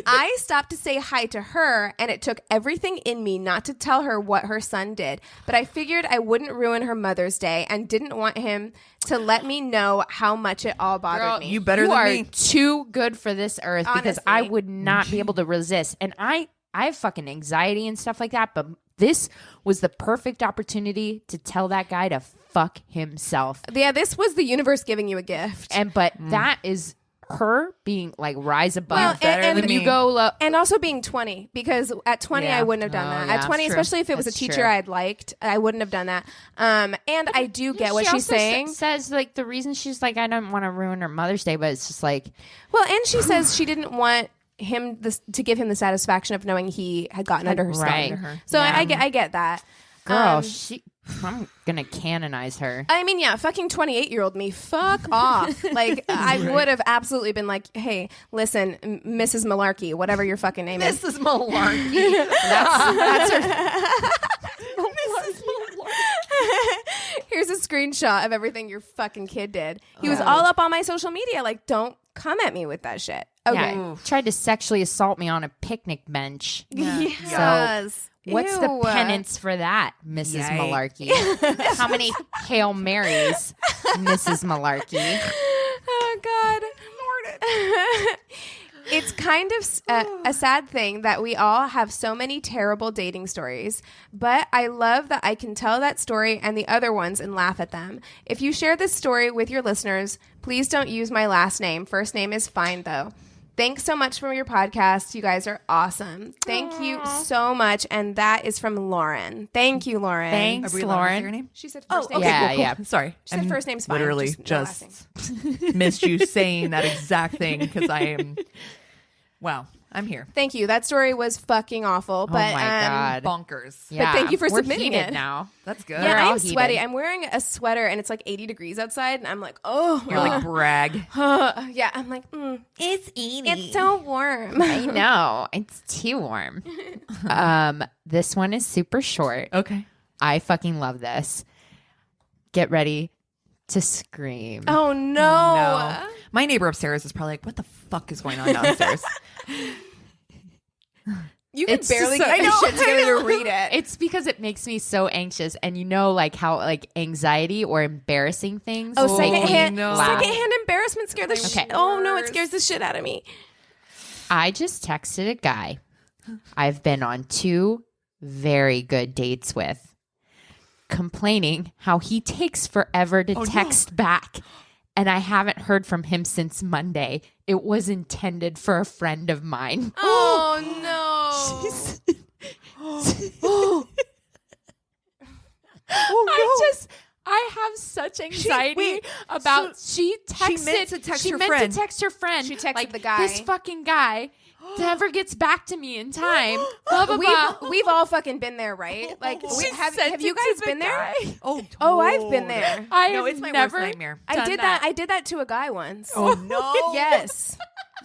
I stopped to say hi to her, and it took everything in me not to tell her what her son did. But I figured I wouldn't ruin her Mother's Day and didn't want him to let me know how much it all bothered Girl, me. You better You than are me. too good for this earth because Honestly. I would not be able to resist. And I have fucking anxiety and stuff like that, but this was the perfect opportunity to tell that guy to fuck himself. Yeah, this was the universe giving you a gift. But that is her being like rise above. Well, and when you go low. And also being 20, because at 20, Yeah. I wouldn't have done Oh, that. yeah, At 20, that's true. especially if it was a That's teacher true. I'd liked, I wouldn't have done that. And I do get what She she's also saying. says like the reason she's like, I don't want to ruin her Mother's Day, but it's just like, Well, and she says she didn't want him to give him the satisfaction of knowing he had gotten under her skin. Right. So Yeah. I get that. girl, I'm gonna canonize her. I mean, yeah, fucking 28-year-old me, fuck off. Like, I would have absolutely been like, hey, listen, Mrs. Malarkey, whatever your fucking name is. This is malarkey. That's her. Here's a screenshot of everything your fucking kid did. He was all up on my social media. Like, don't come at me with that shit. Okay. Yeah, tried to sexually assault me on a picnic bench. Yes. What's Ew. the penance for that, Mrs. Yikes. Malarkey? How many Hail Marys, Mrs. Malarkey? Oh, God. It's kind of a sad thing that we all have so many terrible dating stories, but I love that I can tell that story and the other ones and laugh at them. If you share this story with your listeners, please don't use my last name. First name is fine, though. Thanks so much for your podcast. You guys are awesome. Thank you so much. And that is from Lauren. Thank you, Lauren. Thanks, Are we allowed to say Lauren. your name? She said Oh, first okay, name. Yeah, cool. yeah. Sorry. She said first name's fine. Literally no last just missed you saying that exact thing because I am. Wow, I'm here. Thank you. That story was fucking awful. But, oh my God. Bonkers. Yeah, thank you for we're submitting heated it. now. That's good. Yeah, We're all I'm sweaty. heated. I'm wearing a sweater and it's like 80 degrees outside, and I'm like, oh, You're like brag. yeah. I'm like, It's eating. it's so warm. I know. It's too warm. This one is super short. Okay. I fucking love this. Get ready to scream. Oh no. No. My neighbor upstairs is probably like, what the fuck is going on downstairs? You can It's barely just get so- your I shit know, together to read it. It's because it makes me so anxious, and you know, like how like anxiety or embarrassing things. Oh, make me secondhand laugh. embarrassment scared the shit. Okay. Oh no, it scares the shit out of me. I just texted a guy I've been on 2 very good dates with, complaining how he takes forever to text back. And I haven't heard from him since Monday. It was intended for a friend of mine. Oh no. I have such anxiety about. She meant to text her meant friend. to text her friend. She texted like, the guy. This fucking guy never gets back to me in time. Blah blah blah. We've all fucking been there, right? Like, have you guys been there? Oh, I've been there. It's my never worst nightmare. I did that. I did that to a guy once. Oh no!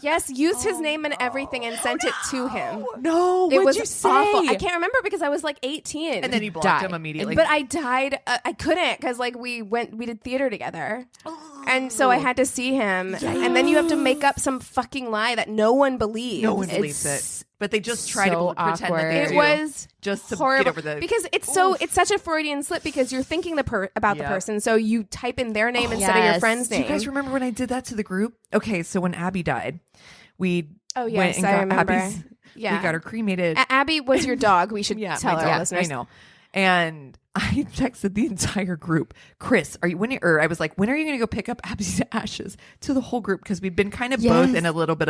Yes, used his name and everything and sent it to him. No, It what'd was you say? awful. I can't remember because I was like 18. And then he blocked died. him immediately. But I died. I couldn't because like we did theater together. And so I had to see him. And then you have to make up some fucking lie that no one believes. no one believes it. But they just try to so pretend that they awkward. do. It was just to horrible get over the because it's such a Freudian slip because you're thinking about the person, so you type in their name instead of your friend's Do name. you guys remember when I did that to the group? Okay, so when Abby died, we went and I got remember. Abby's. Yeah, We got her cremated. Abby was your dog. We should tell my our dog. listeners. I know. And I texted the entire group, Chris, I was like, when are you going to go pick up Abby's ashes to the whole group? Because we've been kind of both in a lot of bit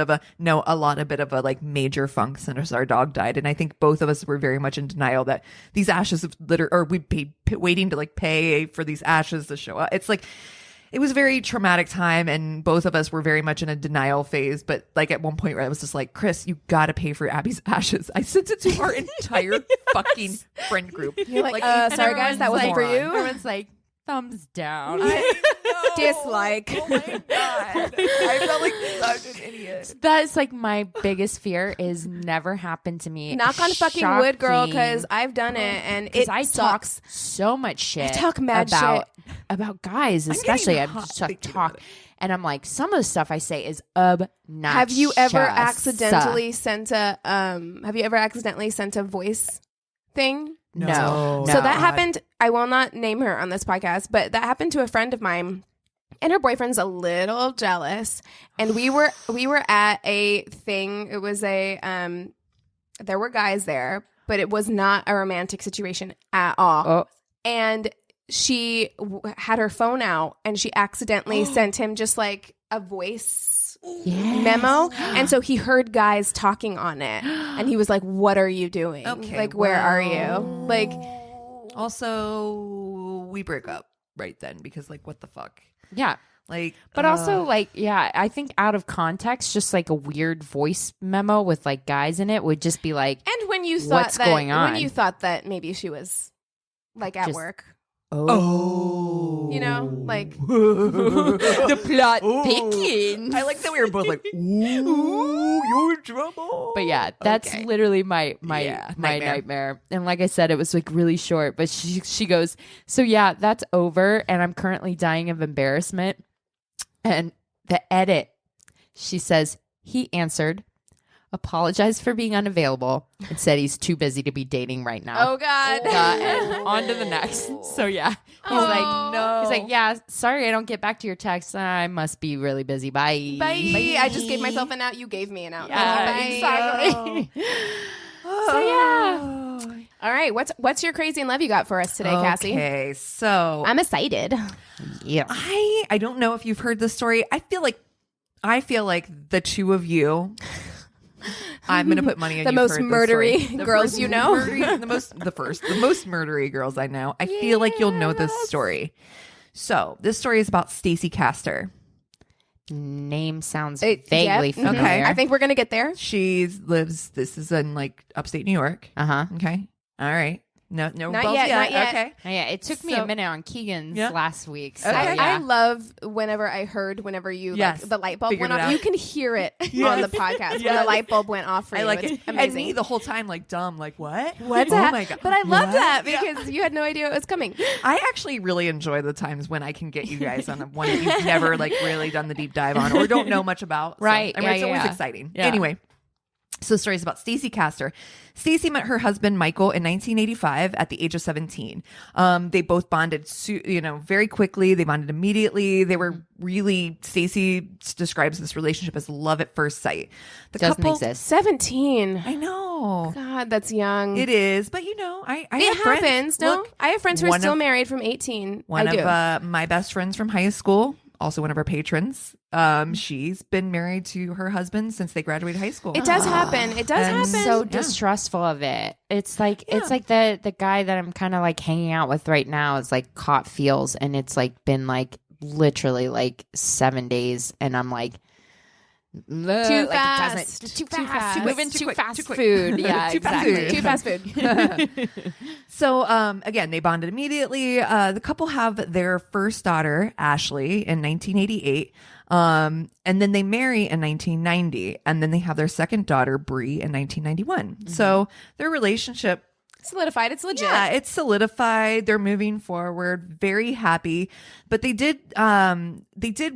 of a like major funk since our dog died. And I think both of us were very much in denial that these ashes have we'd be waiting to like pay for these ashes to show up. It's like, it was a very traumatic time, and both of us were very much in a denial phase. But like at one point where I was just like, Chris, you got to pay for Abby's ashes. I sent it to our entire fucking friend group. You're like, and sorry guys, that wasn't for you. Everyone's like, thumbs down. Dislike. Oh my God. I felt like such an idiot. That's like my biggest fear is never happened to me. Knock on fucking wood, girl, because I've done it and it I sucks. talk so much shit. I talk mad about guys, especially. I just talk, and I'm like, some of the stuff I say is obnoxious. Have you ever accidentally sent a voice thing? No. So that happened. I will not name her on this podcast, but that happened to a friend of mine. And her boyfriend's a little jealous. And we were at a thing. It was there were guys there, but it was not a romantic situation at all. Oh. And she had her phone out and she accidentally sent him just like a voice memo. And so he heard guys talking on it. And he was like, what are you doing? Okay, like, where are you? Like, also, we break up right then because like, what the fuck? Yeah. Like, But also, like, yeah, I think out of context, just like a weird voice memo with like guys in it would just be like, and when you thought what's going on? When you thought that maybe she was like at Just- work, oh, you know, like the plot thickens. I like that we were both like, ooh, you're in trouble. But yeah, that's Okay. literally my nightmare. nightmare. And like I said, it was like really short. But she goes, so yeah, that's over, and I'm currently dying of embarrassment. And the edit, she says, he answered, apologized for being unavailable, and said he's too busy to be dating right now. oh god, And on to the next. So yeah, he's like, no. he's like, yeah, sorry, I don't get back to your text. I must be really busy. Bye. bye. I just gave myself an out. You gave me an out. Yeah, Bye. exactly. So yeah. All right, what's your crazy and love you got for us today, Cassie? Okay, so I'm excited. Yeah. I don't know if you've heard this story. I feel like the two of you. I'm gonna put money on The you've most heard this murdery story. The girls first you know? the most murdery girls I know. I feel like you'll know this story. So this story is about Stacey Castor. Name sounds Yep. vaguely Mhm. familiar. Okay. I think we're gonna get there. This is in like upstate New York. Uh-huh. Okay. All right. No Not balls yet, not yet. Okay. Oh, yeah, it took me So- a minute on Keegan's Yeah. last week. So, Okay. yeah. I love whenever you Yes. like the light bulb Figured went it off. out. You can hear it on the podcast when the Yes. light bulb went off for you. I like It's it. amazing. And me the whole time like dumb, like what? What's oh that? my God. But I love What? that Yeah. because you had no idea it was coming. I actually really enjoy the times when I can get you guys on one that you've never like really done the deep dive on or don't know much about. So, Right. I mean, Yeah, it's always yeah. exciting. Yeah. Anyway, so the story is about Stacey Castor. Stacey met her husband Michael in 1985 at the age of 17. They both bonded, very quickly. They bonded immediately. They were really. Stacey describes this relationship as love at first sight. The Doesn't couple, exist. 17. I know. God, that's young. It is, but I It have friends. happens. No, Look, I have friends who are one still of- married from 18. One I do. of my best friends from high school also one of our patrons. She's been married to her husband since they graduated high school. It does happen. It does happen. So distrustful of it. It's like the guy that I'm kind of like hanging out with right now is like caught feels, and it's like been like literally like 7 days, and I'm like. Too fast. Moving too fast food. Yeah, exactly. Too fast food. So, again, they bonded immediately. The couple have their first daughter, Ashley, in 1988. And then they marry in 1990. And then they have their second daughter, Bree, in 1991. So their relationship Solidified. It's legit. Yeah, it's solidified. They're moving forward, very happy. But they did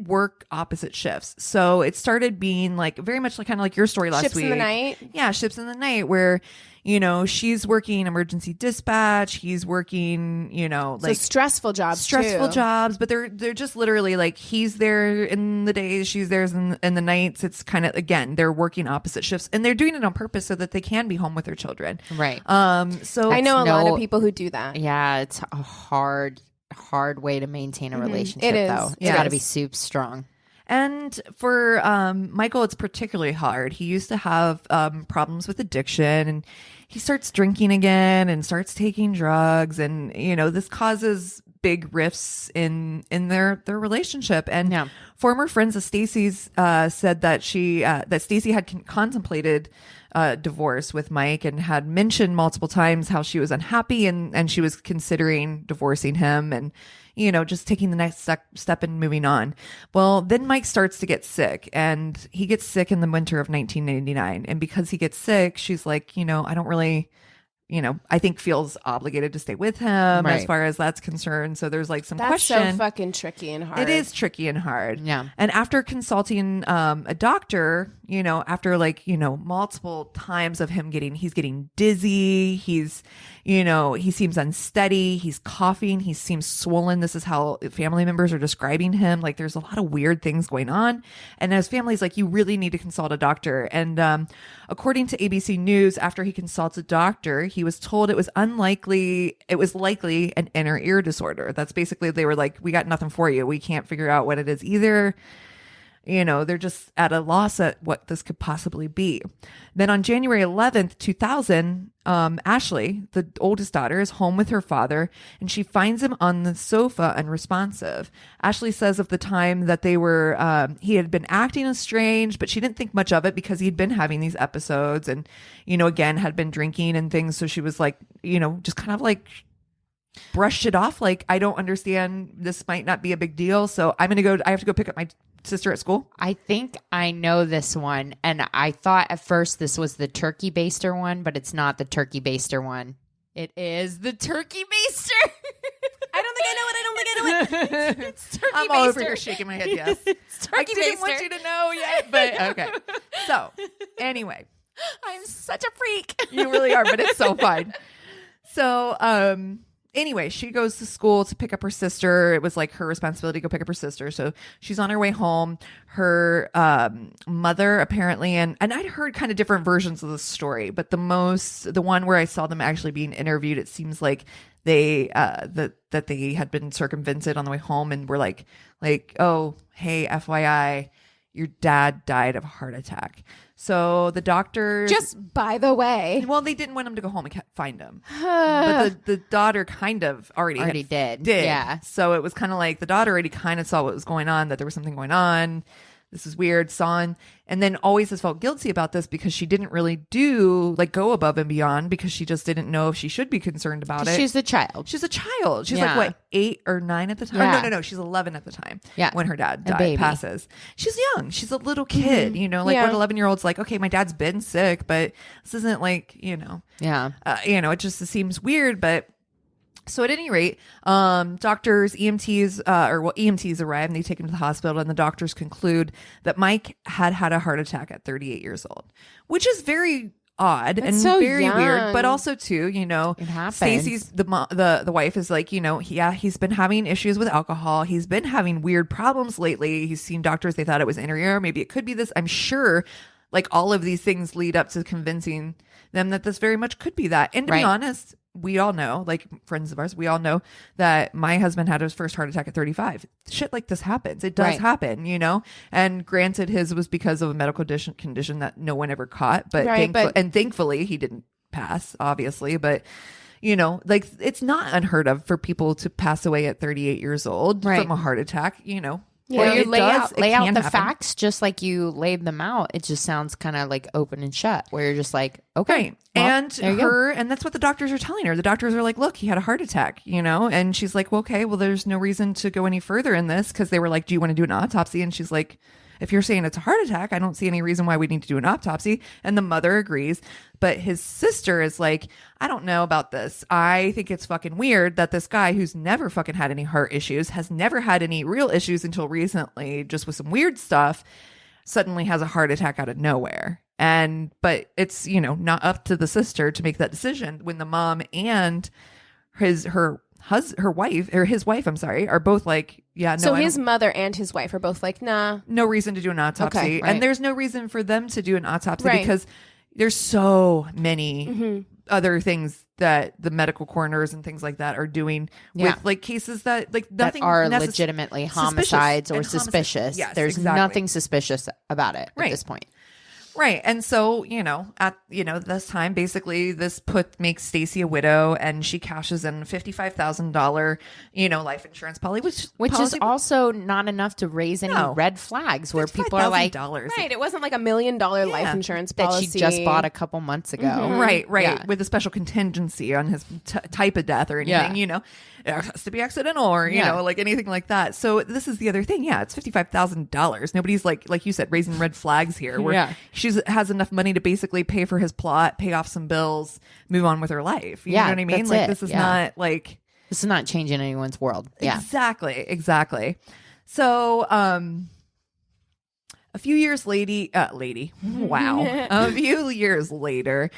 work opposite shifts. So it started being like very much like kind of like your story last week. Ships in the night. Yeah, ships in the night where, you know, she's working emergency dispatch, he's working, you know, like so stressful jobs, but they're just literally like he's there in the days, she's there in the nights. It's kind of, again, they're working opposite shifts, and they're doing it on purpose so that they can be home with their children. Right. So I know a lot of people who do that. Yeah, it's a hard way to maintain a relationship. It is. Though. It's Yeah. got to be soup strong. And for Michael, it's particularly hard. He used to have problems with addiction, and he starts drinking again and starts taking drugs. And, you know, this causes big rifts in their relationship. And former friends of Stacy's said that that Stacy had contemplated divorce with Mike and had mentioned multiple times how she was unhappy and she was considering divorcing him and, you know, just taking the next step and moving on. Well, then Mike starts to get sick, and he gets sick in the winter of 1999. And because he gets sick, she's like, you know, I don't really, you know, I think feels obligated to stay with him as far as that's concerned. So there's like some question. That's so fucking tricky and hard. It is tricky and hard. Yeah. And after consulting a doctor, you know, after like, you know, multiple times of him he's getting dizzy. He's, you know, he seems unsteady. He's coughing. He seems swollen. This is how family members are describing him. Like there's a lot of weird things going on. And as families, like you really need to consult a doctor. And according to ABC News, after he consults a doctor, he was told it was likely an inner ear disorder. That's basically, they were like, we got nothing for you. We can't figure out what it is either. You know, they're just at a loss at what this could possibly be. Then on January 11th, 2000, Ashley, the oldest daughter, is home with her father, and she finds him on the sofa unresponsive. Ashley says of the time that he had been acting strange, but she didn't think much of it because he'd been having these episodes and, you know, again, had been drinking and things. So she was like, you know, just kind of like brushed it off. Like, I don't understand. This might not be a big deal. So I have to go pick up my sister at school. I think I know this one, and I thought at first this was the turkey baster one, but it's not the turkey baster one. It is the turkey baster. I don't think I know it. It's turkey I'm baster. all over here shaking my head. Yes, It's turkey I didn't baster. want you to know yet, but okay. So anyway, I'm such a freak. you really are, but it's so fine. So anyway, she goes to school to pick up her sister. It was like her responsibility to go pick up her sister. So she's on her way home. Her mother apparently, and I'd heard kind of different versions of the story, but the one where I saw them actually being interviewed, it seems like they that they had been circumvented on the way home and were like, oh, hey, FYI, your dad died of a heart attack. So the doctor, Just by the way. well, they didn't want him to go home and find him. But the daughter kind of already did. Yeah. So it was kind of like the daughter already kind of saw what was going on, that there was something going on. This is weird, son. And then always has felt guilty about this because she didn't really go above and beyond because she just didn't know if she should be concerned about it. She's a child. She's a child. She's Yeah. like, what, 8 or 9 at the time? Yeah. No. She's 11 at the time. Yeah. When her dad A baby. passes. She's young. She's a little kid, you know, like Yeah. what 11-year-old's like, okay, my dad's been sick, but this isn't like, you know, Yeah. you know, it just seems weird. But so at any rate, doctors, EMTs arrive and they take him to the hospital, and the doctors conclude that Mike had a heart attack at 38 years old, which is very odd and so very young. weird, but also too, you know, It happens. Stacey's the wife is like, you know, he's been having issues with alcohol. He's been having weird problems lately. He's seen doctors. They thought it was inner ear. Maybe it could be this. I'm sure like all of these things lead up to convincing them that this very much could be that. And to be Right. honest, we all know, like friends of ours, we all know that my husband had his first heart attack at 35. Shit like this happens. It does happen, you know? And granted, his was because of a medical condition that no one ever caught, but, thankfully he didn't pass, obviously. But, you know, like it's not unheard of for people to pass away at 38 years old from a heart attack, you know? Yeah, you lay out the facts just like you laid them out. It just sounds kind of like open and shut, where you're just like, okay. Right. Well, and that's what the doctors are telling her. The doctors are like, look, he had a heart attack, you know? And she's like, well, okay, well, there's no reason to go any further in this, because they were like, do you want to do an autopsy? And she's like, if you're saying it's a heart attack, I don't see any reason why we need to do an autopsy. And the mother agrees. But his sister is like, I don't know about this. I think it's fucking weird that this guy who's never fucking had any heart issues, has never had any real issues until recently, just with some weird stuff, suddenly has a heart attack out of nowhere. But it's, you know, not up to the sister to make that decision when the mom and his wife, I'm sorry, are both like, yeah, no. So his mother and his wife are both like, nah. No reason to do an autopsy. Okay, right. And there's no reason for them to do an autopsy because there's so many other things that the medical coroners and things like that are doing with like cases that like nothing that are legitimately homicides or suspicious. Yes, there's nothing suspicious about it at this point. Right. And so, you know, at, you know, this time, basically this makes Stacy a widow, and she cashes in $55,000, you know, life insurance policy, which is also not enough to raise any red flags where people are like, right. It wasn't like $1 million life insurance policy that she just bought a couple months ago. Right. Yeah. With a special contingency on his type of death or anything, you know, it has to be accidental or, you know, like anything like that. So this is the other thing. Yeah. It's $55,000. Nobody's like you said, raising red flags here where she has enough money to basically pay for his plot, pay off some bills, move on with her life. You know what I mean? Like this is not like, this is not changing anyone's world. Yeah, exactly. So, a few years wow. A few years later,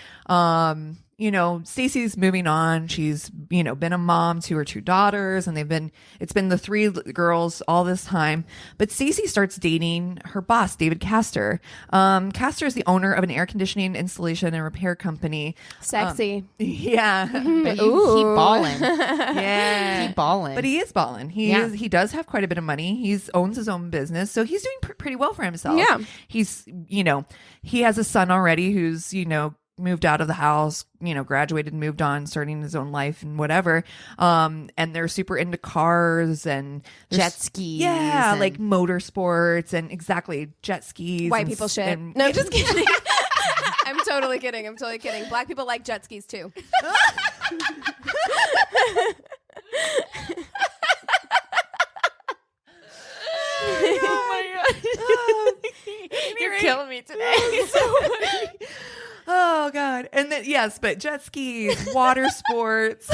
you know, Stacy's moving on. She's, you know, been a mom to her 2 daughters, and it's been the 3 girls all this time. But Stacy starts dating her boss, David Castor. Castor is the owner of an air conditioning installation and repair company. Sexy. But he balling. He balling. But he is balling. He does have quite a bit of money. He owns his own business. So he's doing pretty well for himself. Yeah. He's, you know, he has a son already who's, you know, moved out of the house, you know, graduated, moved on, starting his own life and whatever. And they're super into cars and jet skis. Yeah, like motorsports and jet skis. White people shit. No, just kidding. I'm totally kidding. Black people like jet skis too. Oh my god. You're killing me today. So funny. Oh god. And then but jet skis, water sports,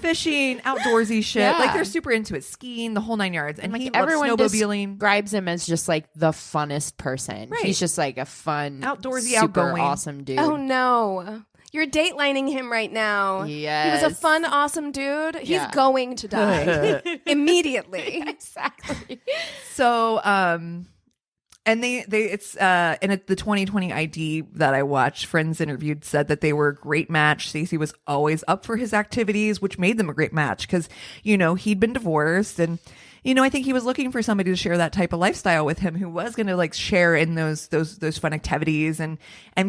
fishing, outdoorsy shit. Yeah. Like they're super into it, skiing, the whole 9 yards. And like he everyone loves snowmobiling. describes him as just like the funnest person. Right. He's just like a fun, outdoorsy, super outgoing, awesome dude. Oh no. You're datelining him right now. Yes. He was a fun, awesome dude. He's going to die immediately. Exactly. So, and it's in the 2020 ID that I watched, friends interviewed said that they were a great match. Stacey was always up for his activities, which made them a great match because, you know, he'd been divorced and, you know, I think he was looking for somebody to share that type of lifestyle with him who was going to like share in those fun activities and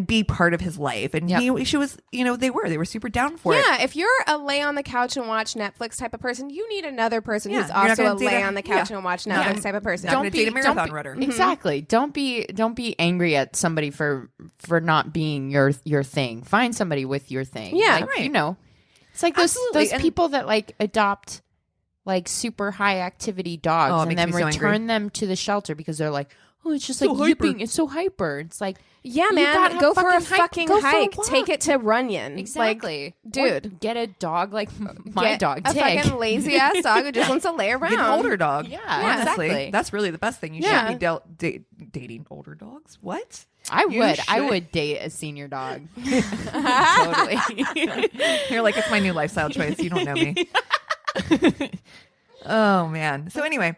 be part of his life. And she was, you know, they were super down for it. Yeah. If you're a lay on the couch and watch Netflix type of person, you need another person who's also a lay on the couch and watch Netflix type of person. Not going to date a marathon runner. Exactly. Don't be angry at somebody for not being your thing. Find somebody with your thing. Yeah. Like, you know, it's like those people that like adopt like super high activity dogs and then return them to the shelter because they're like, oh, it's just so like yipping. It's so hyper. It's like, yeah, man, go for a fucking hike. Take it to Runyon. Exactly. Like, dude. Or get a dog like my dog, a Tig. fucking lazy ass dog who just wants to lay around. Get an older dog. Yeah, honestly. exactly. That's really the best thing. You should be dating older dogs. What? I would date a senior dog. Totally. You're like, it's my new lifestyle choice. You don't know me. Oh man. So anyway,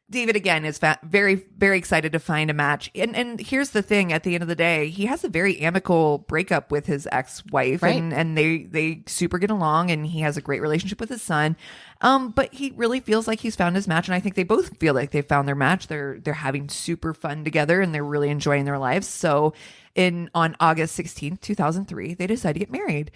David again is very, very excited to find a match. And here's the thing: at the end of the day, he has a very amicable breakup with his ex-wife, Right. and they super get along, and he has a great relationship with his son. But he really feels like he's found his match, and I think they both feel like they've found their match. They're having super fun together, and they're really enjoying their lives. So on August 16th, 2003, they decide to get married.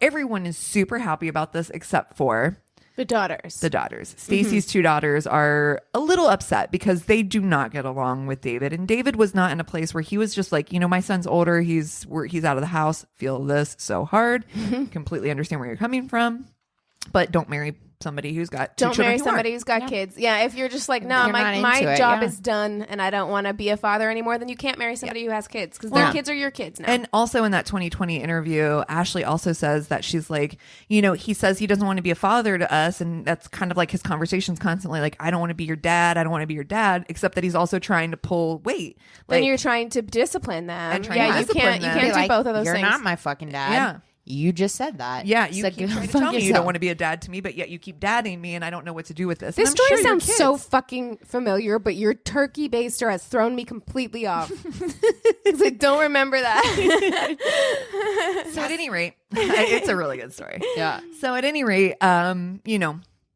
Everyone is super happy about this except for The daughters. the daughters. Stacy's two daughters are a little upset because they do not get along with David. And David was not in a place where he was just like, my son's older. He's out of the house. Feel this so hard. Completely understand where you're coming from. But don't marry somebody who's got two Don't children marry who somebody aren't. who's got kids. Yeah, if you're just like, no, You're not my into it, job yeah. is done and I don't want to be a father anymore, then you can't marry somebody who has kids because their kids are your kids now. And also in that 2020 interview, Ashley also says that she's like, he says he doesn't want to be a father to us. And that's kind of like his conversations constantly like, I don't want to be your dad. I don't want to be your dad, except that he's also trying to pull weight. Then you're trying to discipline them. And trying to you discipline can't them. you can't Be do both of those You're things. not my fucking dad. Yeah. You just said that. Yeah, you So keep go trying to fuck tell me you yourself. don't want to be a dad to me, but yet you keep dadding me, and I don't know what to do with this. This And I'm story sure your sounds so kids- fucking familiar, but your turkey baster has thrown me completely off. 'Cause I don't remember that. So at any rate, it's a really good story. Yeah. So at any rate,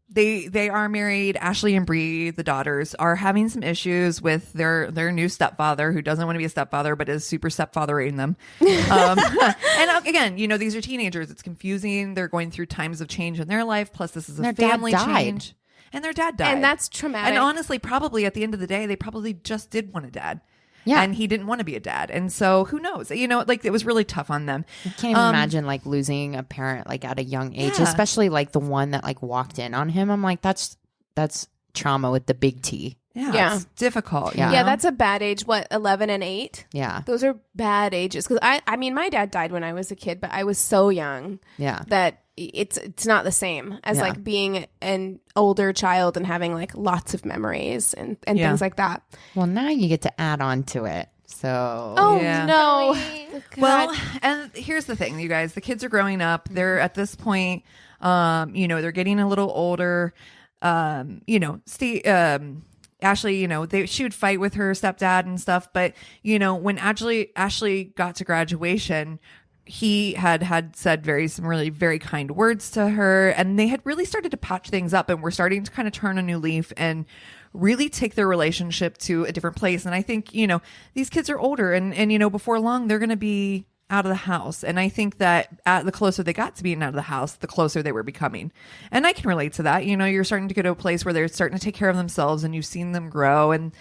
they are married. Ashley and Bree, the daughters, are having some issues with their new stepfather, who doesn't want to be a stepfather but is super stepfathering them. And again, these are teenagers. It's confusing. They're going through times of change in their life. Plus, this is a Their dad family died. change, and their dad died, And that's traumatic. And honestly, probably at the end of the day, they probably just did want a dad. Yeah. And he didn't want to be a dad. And so who knows? It was really tough on them. I can't even imagine like losing a parent like at a young age, Yeah. especially like the one that like walked in on him. I'm like, that's trauma with the big T. Yeah. It's difficult. Yeah. Yeah, that's a bad age. What, 11 and 8? Yeah. Those are bad ages. Because I mean, my dad died when I was a kid, but I was so young Yeah. that it's not the same as Yeah. like being an older child and having like lots of memories and Yeah. things like that. Well, now you get to add on to it. So Oh Yeah. no. Well, and here's the thing, you guys. The kids are growing up. They're at this point, they're getting a little older. Ashley, she would fight with her stepdad and stuff. But, when Ashley got to graduation, he had said some really very kind words to her, and they had really started to patch things up and were starting to kind of turn a new leaf and really take their relationship to a different place. And I think, these kids are older and before long, they're going to be out of the house. And I think that the closer they got to being out of the house, the closer they were becoming. And I can relate to that. You're starting to get to a place where they're starting to take care of themselves and you've seen them grow. And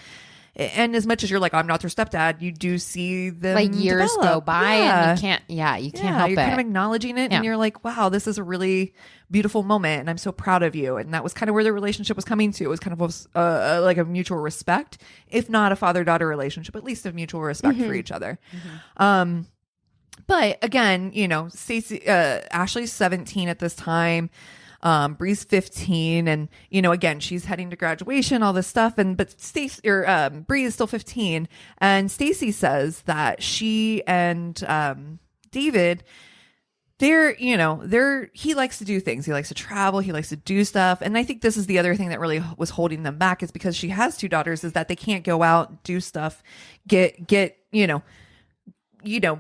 as much as you're like, I'm not their stepdad, you do see them like years develop. go by and you can't help you're it. kind of acknowledging it Yeah. and you're like, wow, this is a really beautiful moment and I'm so proud of you. And that was kind of where the relationship was coming to. It was kind of like a mutual respect, if not a father-daughter relationship, at least a mutual respect for each other. But again, Ashley's 17 at this time. Bree's 15, and again, she's heading to graduation, all this stuff, but Bree is still 15, and Stacy says that she and David, he likes to do things. He likes to travel. He likes to do stuff. And I think this is the other thing that really was holding them back, is because she has two daughters, is that they can't go out, do stuff, get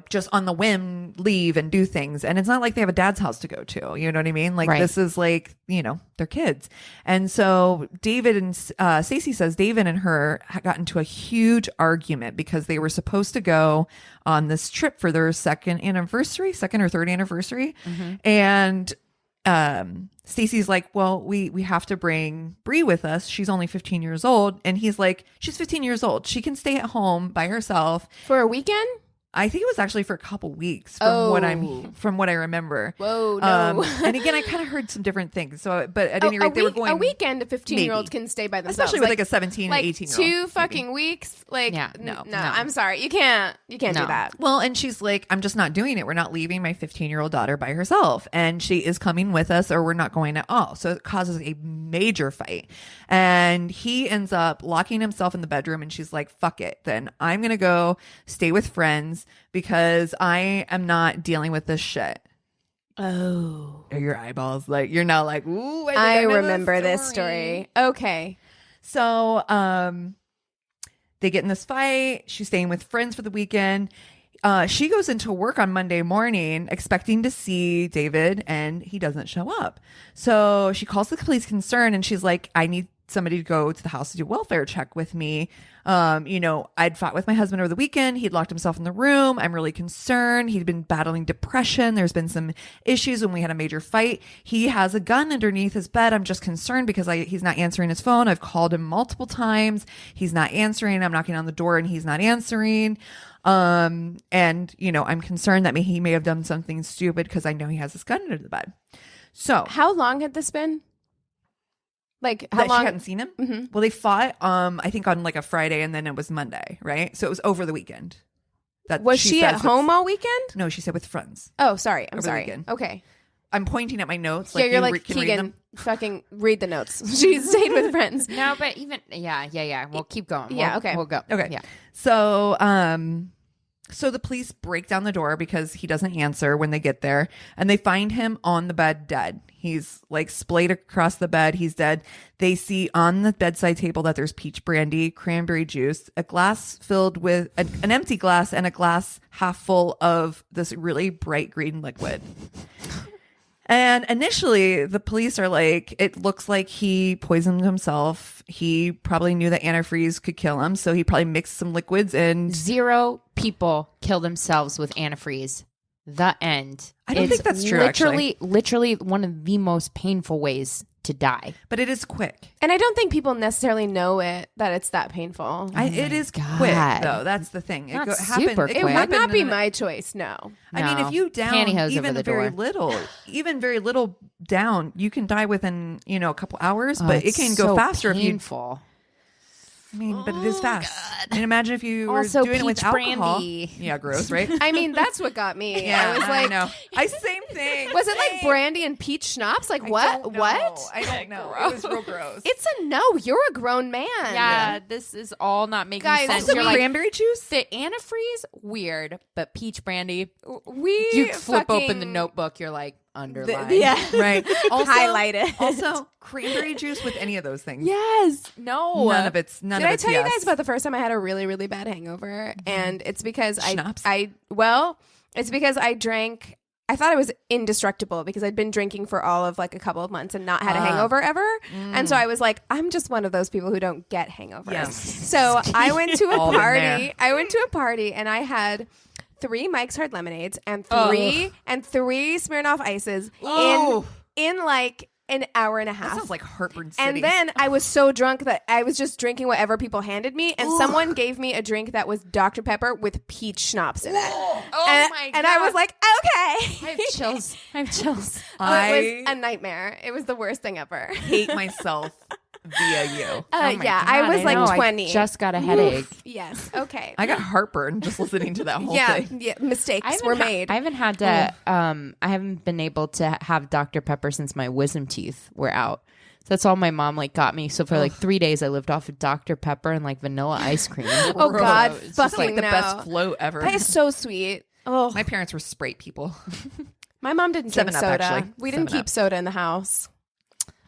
just on the whim, leave and do things. And it's not like they have a dad's house to go to. You know what I mean? Like, Right. This is like, they're kids. And so David and Stacey says David and her got into a huge argument because they were supposed to go on this trip for their second or third anniversary. And Stacey's like, well, we have to bring Bree with us. She's only 15 years old. And he's like, she's 15 years old. She can stay at home by herself. For a weekend? I think it was actually for a couple weeks from what I remember. Whoa, no. And again, I kind of heard some different things. So, but at any rate, they were going a weekend. A 15-year-olds maybe. can stay by themselves, especially with like a 17 and 18-year-old. 2 fucking weeks. Like, Yeah. no, No. I'm sorry, you can't do No. that. Well, and she's like, I'm just not doing it. We're not leaving my 15-year-old daughter by herself. And she is coming with us, or we're not going at all. So it causes a major fight. And he ends up locking himself in the bedroom. And she's like, fuck it. Then I'm going to go stay with friends because I am not dealing with this shit. Oh. Are your eyeballs like, you're now like, ooh, I know remember this story. Okay. So they get in this fight. She's staying with friends for the weekend. She goes into work on Monday morning expecting to see David, and he doesn't show up. So she calls the police concern, and she's like, I need somebody to go to the house to do a welfare check with me. I'd fought with my husband over the weekend. He'd locked himself in the room. I'm really concerned. He'd been battling depression. There's been some issues when we had a major fight. He has a gun underneath his bed. I'm just concerned because he's not answering his phone. I've called him multiple times. He's not answering. I'm knocking on the door and he's not answering. I'm concerned that he may have done something stupid because I know he has this gun under the bed. So How long had this been? Like how that long? she hadn't seen him? Mhm. Well, they fought, I think on like a Friday, and then it was Monday, right? So it was over the weekend. That Was she says at home all weekend? No, she said with friends. Oh, sorry. I'm Over the sorry. weekend. Okay. I'm pointing at my notes. Yeah, you're like, can read Keegan, them. fucking read the notes. She stayed with friends. No, but even yeah. We'll keep going. Yeah, We'll- okay. We'll go. Okay. Yeah. So the police break down the door because he doesn't answer when they get there, and they find him on the bed dead. He's like splayed across the bed. He's dead. They see on the bedside table that there's peach brandy, cranberry juice, a glass filled with an empty glass, and a glass half full of this really bright green liquid. And initially, the police are like, it looks like he poisoned himself. He probably knew that antifreeze could kill him, so he probably mixed some liquids and 0 people kill themselves with antifreeze. The end. I don't think that's true, Literally one of the most painful ways to die. but it is quick. And I don't think people necessarily know that it's that painful. It is God. quick, though. That's the thing. Not happened. super It quick. It would happened not be in a- my choice, no. I mean, No. if you down Pantyhose even over the very door. little, down, you can die within a couple hours. Oh, But it it's can go so faster if you. painful. I mean, but it is fast. And imagine if you were Also, doing it with peach alcohol. brandy. Yeah, gross, right? I mean, that's what got me. Yeah, I was like, know. Same thing. was it like Same. brandy and peach schnapps? Like I what? don't know. What? I don't know. It was real gross. It's a no. You're a grown man. Yeah, this is all not making Guys, sense. also You're like, cranberry juice. the antifreeze, weird, but peach brandy, We you flip open the fucking- notebook, you're like, underline. Yeah. Right. Also, Highlight it. Also, cranberry juice with any of those things. Yes. No. None of it's none Did of I it's tell you yes. guys about the first time I had a really, really bad hangover? And it's because Schnapps? it's because I drank. I thought I was indestructible because I'd been drinking for all of like a couple of months and not had a hangover ever. And so I was like, I'm just one of those people who don't get hangovers. Yes. So I went to a All been party. there. I went to a party and I had 3 Mike's Hard Lemonades and three Smirnoff Ices in like an hour and a half. That sounds like Heartburn City. And then I was so drunk that I was just drinking whatever people handed me, and someone gave me a drink that was Dr. Pepper with peach schnapps in it. Oh and, my and I God. was like, I okay. have chills. I have chills. It was a nightmare. It was the worst thing ever. hate myself via you. Oh my yeah, God, I was like know. 20. I just got a headache. Yes. Okay. I got heartburn just listening to that whole yeah. thing. Yeah. Mistakes were made. I haven't had to. I haven't been able to have Dr. Pepper since my wisdom teeth were out. So that's all my mom like got me. So for like 3 days, I lived off of Dr. Pepper and like vanilla ice cream. Oh God, It's just fucking like the no. best float ever. That is so sweet. Oh, My parents were Sprite people. my mom didn't drink 7-Up, soda. actually. We didn't 7-Up. keep soda in the house.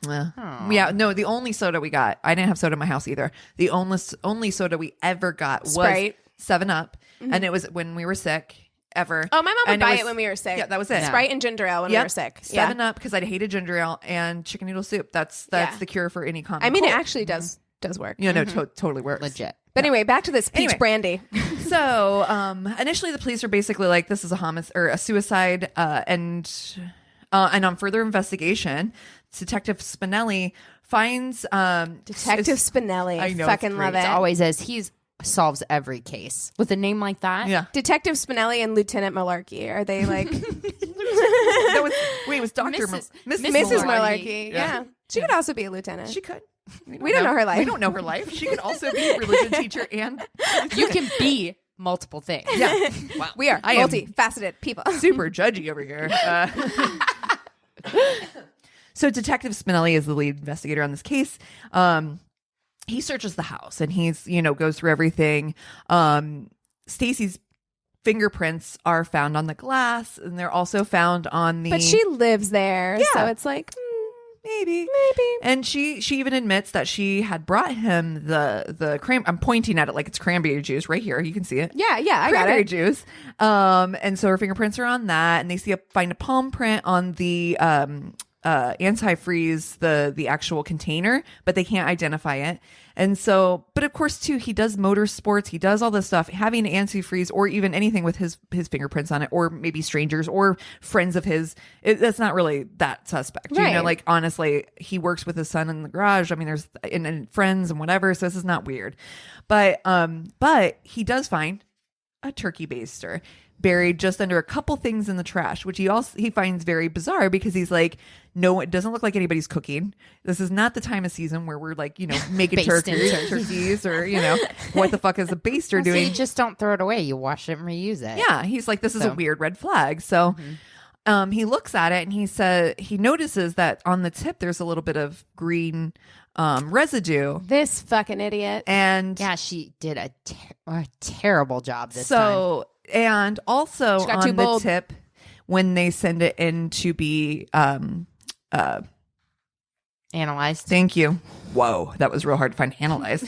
Yeah, no, the only soda we got, I didn't have soda in my house either. The only soda we ever got was Sprite. 7-Up, and it was when we were sick, ever. Oh, my mom would And buy was- it when we were sick. Yeah, that was it. Sprite and ginger ale when we were sick. Yeah. 7-Up, because I hated ginger ale and chicken noodle soup. That's Yeah. the cure for any common I mean, it cold. actually does work. Yeah, no, totally works. Legit. But anyway, back to this peach Anyway. brandy. So, initially the police are basically like, this is a suicide, and on further investigation, Detective Spinelli finds Detective Spinelli. I know, Fucking it's love great. it. It always is. He's solves every case with a name like that. Yeah, Detective Spinelli and Lieutenant Malarkey. Are they like it was Doctor Mrs. Mrs. Malarkey. Malarkey? Yeah. Yeah. She could also be a lieutenant. She could. We don't know her life. We don't know her life. She could also be a religion teacher and You can be multiple things. yeah. Wow. We are I am multifaceted people. super judgy over here. So Detective Spinelli is the lead investigator on this case. He searches the house and he's, goes through everything. Stacy's fingerprints are found on the glass and they're also found on the... But she lives there, Yeah. so it's like maybe. And she even admits that she had brought him the I'm pointing at it like it's cranberry juice right here. You can see it. Yeah, I got Cranberry it. juice. And so her fingerprints are on that, and they find a palm print on the antifreeze, the actual container, but they can't identify it. And so, but of course too, he does motorsports, he does all this stuff. Having antifreeze or even anything with his fingerprints on it, or maybe strangers or friends of his, that's not really that suspect. Right. You know, like honestly, he works with his son in the garage. I mean, there's and friends and whatever, so this is not weird. But he does find a turkey baster buried just under a couple things in the trash, which he finds very bizarre, because he's like, no, it doesn't look like anybody's cooking. This is not the time of season where we're like, making turkeys or, what the fuck is a baster doing? So you just don't throw it away. You wash it and reuse it. Yeah. He's like, this is a weird red flag. So he looks at it and he notices that on the tip, there's a little bit of green residue. This fucking idiot. And yeah, she did a terrible job this time. And also got on too the bold. tip, when they send it in to be Analyzed. thank you. Whoa, that was real hard to find. Analyzed.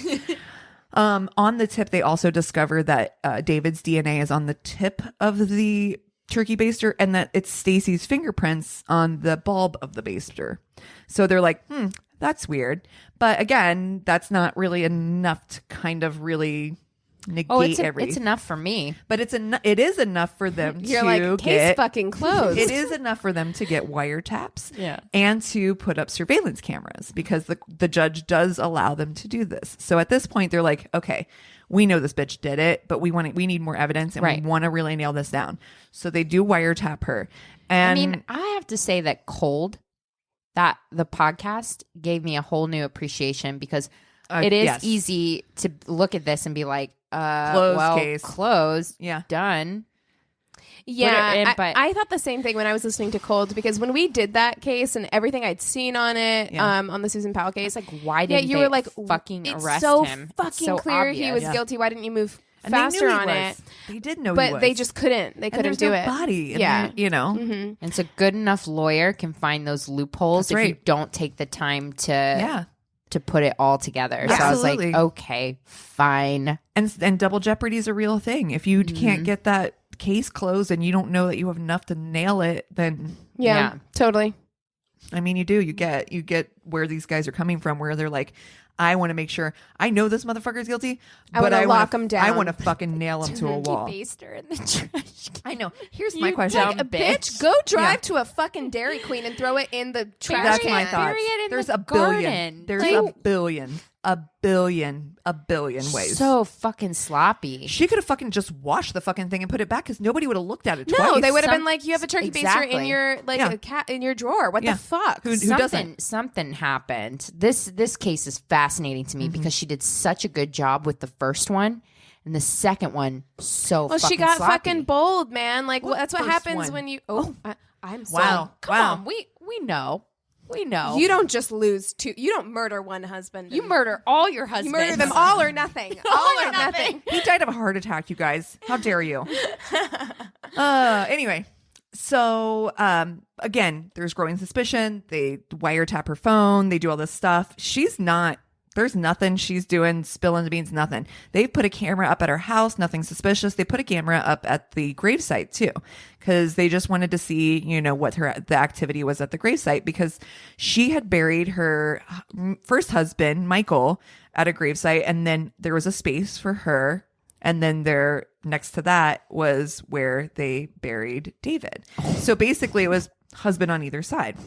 On the tip, they also discover that David's DNA is on the tip of the turkey baster, and that it's Stacy's fingerprints on the bulb of the baster. So they're like, that's weird. But again, that's not really enough to kind of really negate it's enough for me. But it is enough for them You're to like, case fucking closed. It is enough for them to get wiretaps, Yeah. and to put up surveillance cameras, because the judge does allow them to do this. So at this point, they're like, okay, we know this bitch did it, but we need more evidence, and Right. we want to really nail this down. So they do wiretap her. And I mean, I have to say that that the podcast gave me a whole new appreciation, because it is yes. easy to look at this and be like, Case. closed, Yeah. done. Yeah, But- I thought the same thing when I was listening to Cold, because when we did that case and everything I'd seen on it, Yeah. on the Susan Powell case, Like, why didn't you they were like, fucking it's arrest so him? It's fucking so clear he obvious. was Yeah. guilty. Why didn't you move and they faster knew he on was. it? They did know he But was. they just couldn't. They And couldn't there's do no it. body. And Yeah. they- And so, good enough lawyer can find those loopholes That's if you right. don't take the time to Yeah. to put it all together. So I was Absolutely. like, okay, fine. And double jeopardy is a real thing. If you can't get that case closed and you don't know that you have enough to nail it, then Yeah, totally. I mean, you get where these guys are coming from, where they're like, I want to make sure I know this motherfucker's guilty, I but wanna I lock wanna- him down. I want to fucking nail him to a wall. Baster in the trash. I know. Here's my You question. dumb Bitch, go drive Yeah. to a fucking Dairy Queen and throw it in the trash That's can. my thoughts. Bury it in There's the a billion. garden. There's Like- a billion ways. So fucking sloppy. She could have fucking just washed the fucking thing and put it back, because nobody would have looked at it No, twice. they would have Some- been like, you have a turkey baster in exactly. your Yeah. a cat in your drawer. What Yeah. the fuck? Who doesn't? Something happened. This case is fascinating to me Mm-hmm. because she did such a good job with the first one, and the second one Well, she fucking got sloppy. fucking bold, man. Like What that's what first happens one? when you. I'm Wow. sorry. Come Wow. on, we know. We know. You don't just lose two. You don't murder one husband. You and- murder all your You husbands. murder them all or nothing. all or nothing. He died of a heart attack, you guys. How dare you? Anyway, so again, there's growing suspicion. They wiretap her phone. They do all this stuff. There's nothing she's doing, spilling the beans, nothing. They've put a camera up at her house, nothing suspicious. They put a camera up at the gravesite too, because they just wanted to see, what the activity was at the gravesite, because she had buried her first husband, Michael, at a gravesite, and then there was a space for her. And then there, next to that, was where they buried David. So basically, it was husband on either side.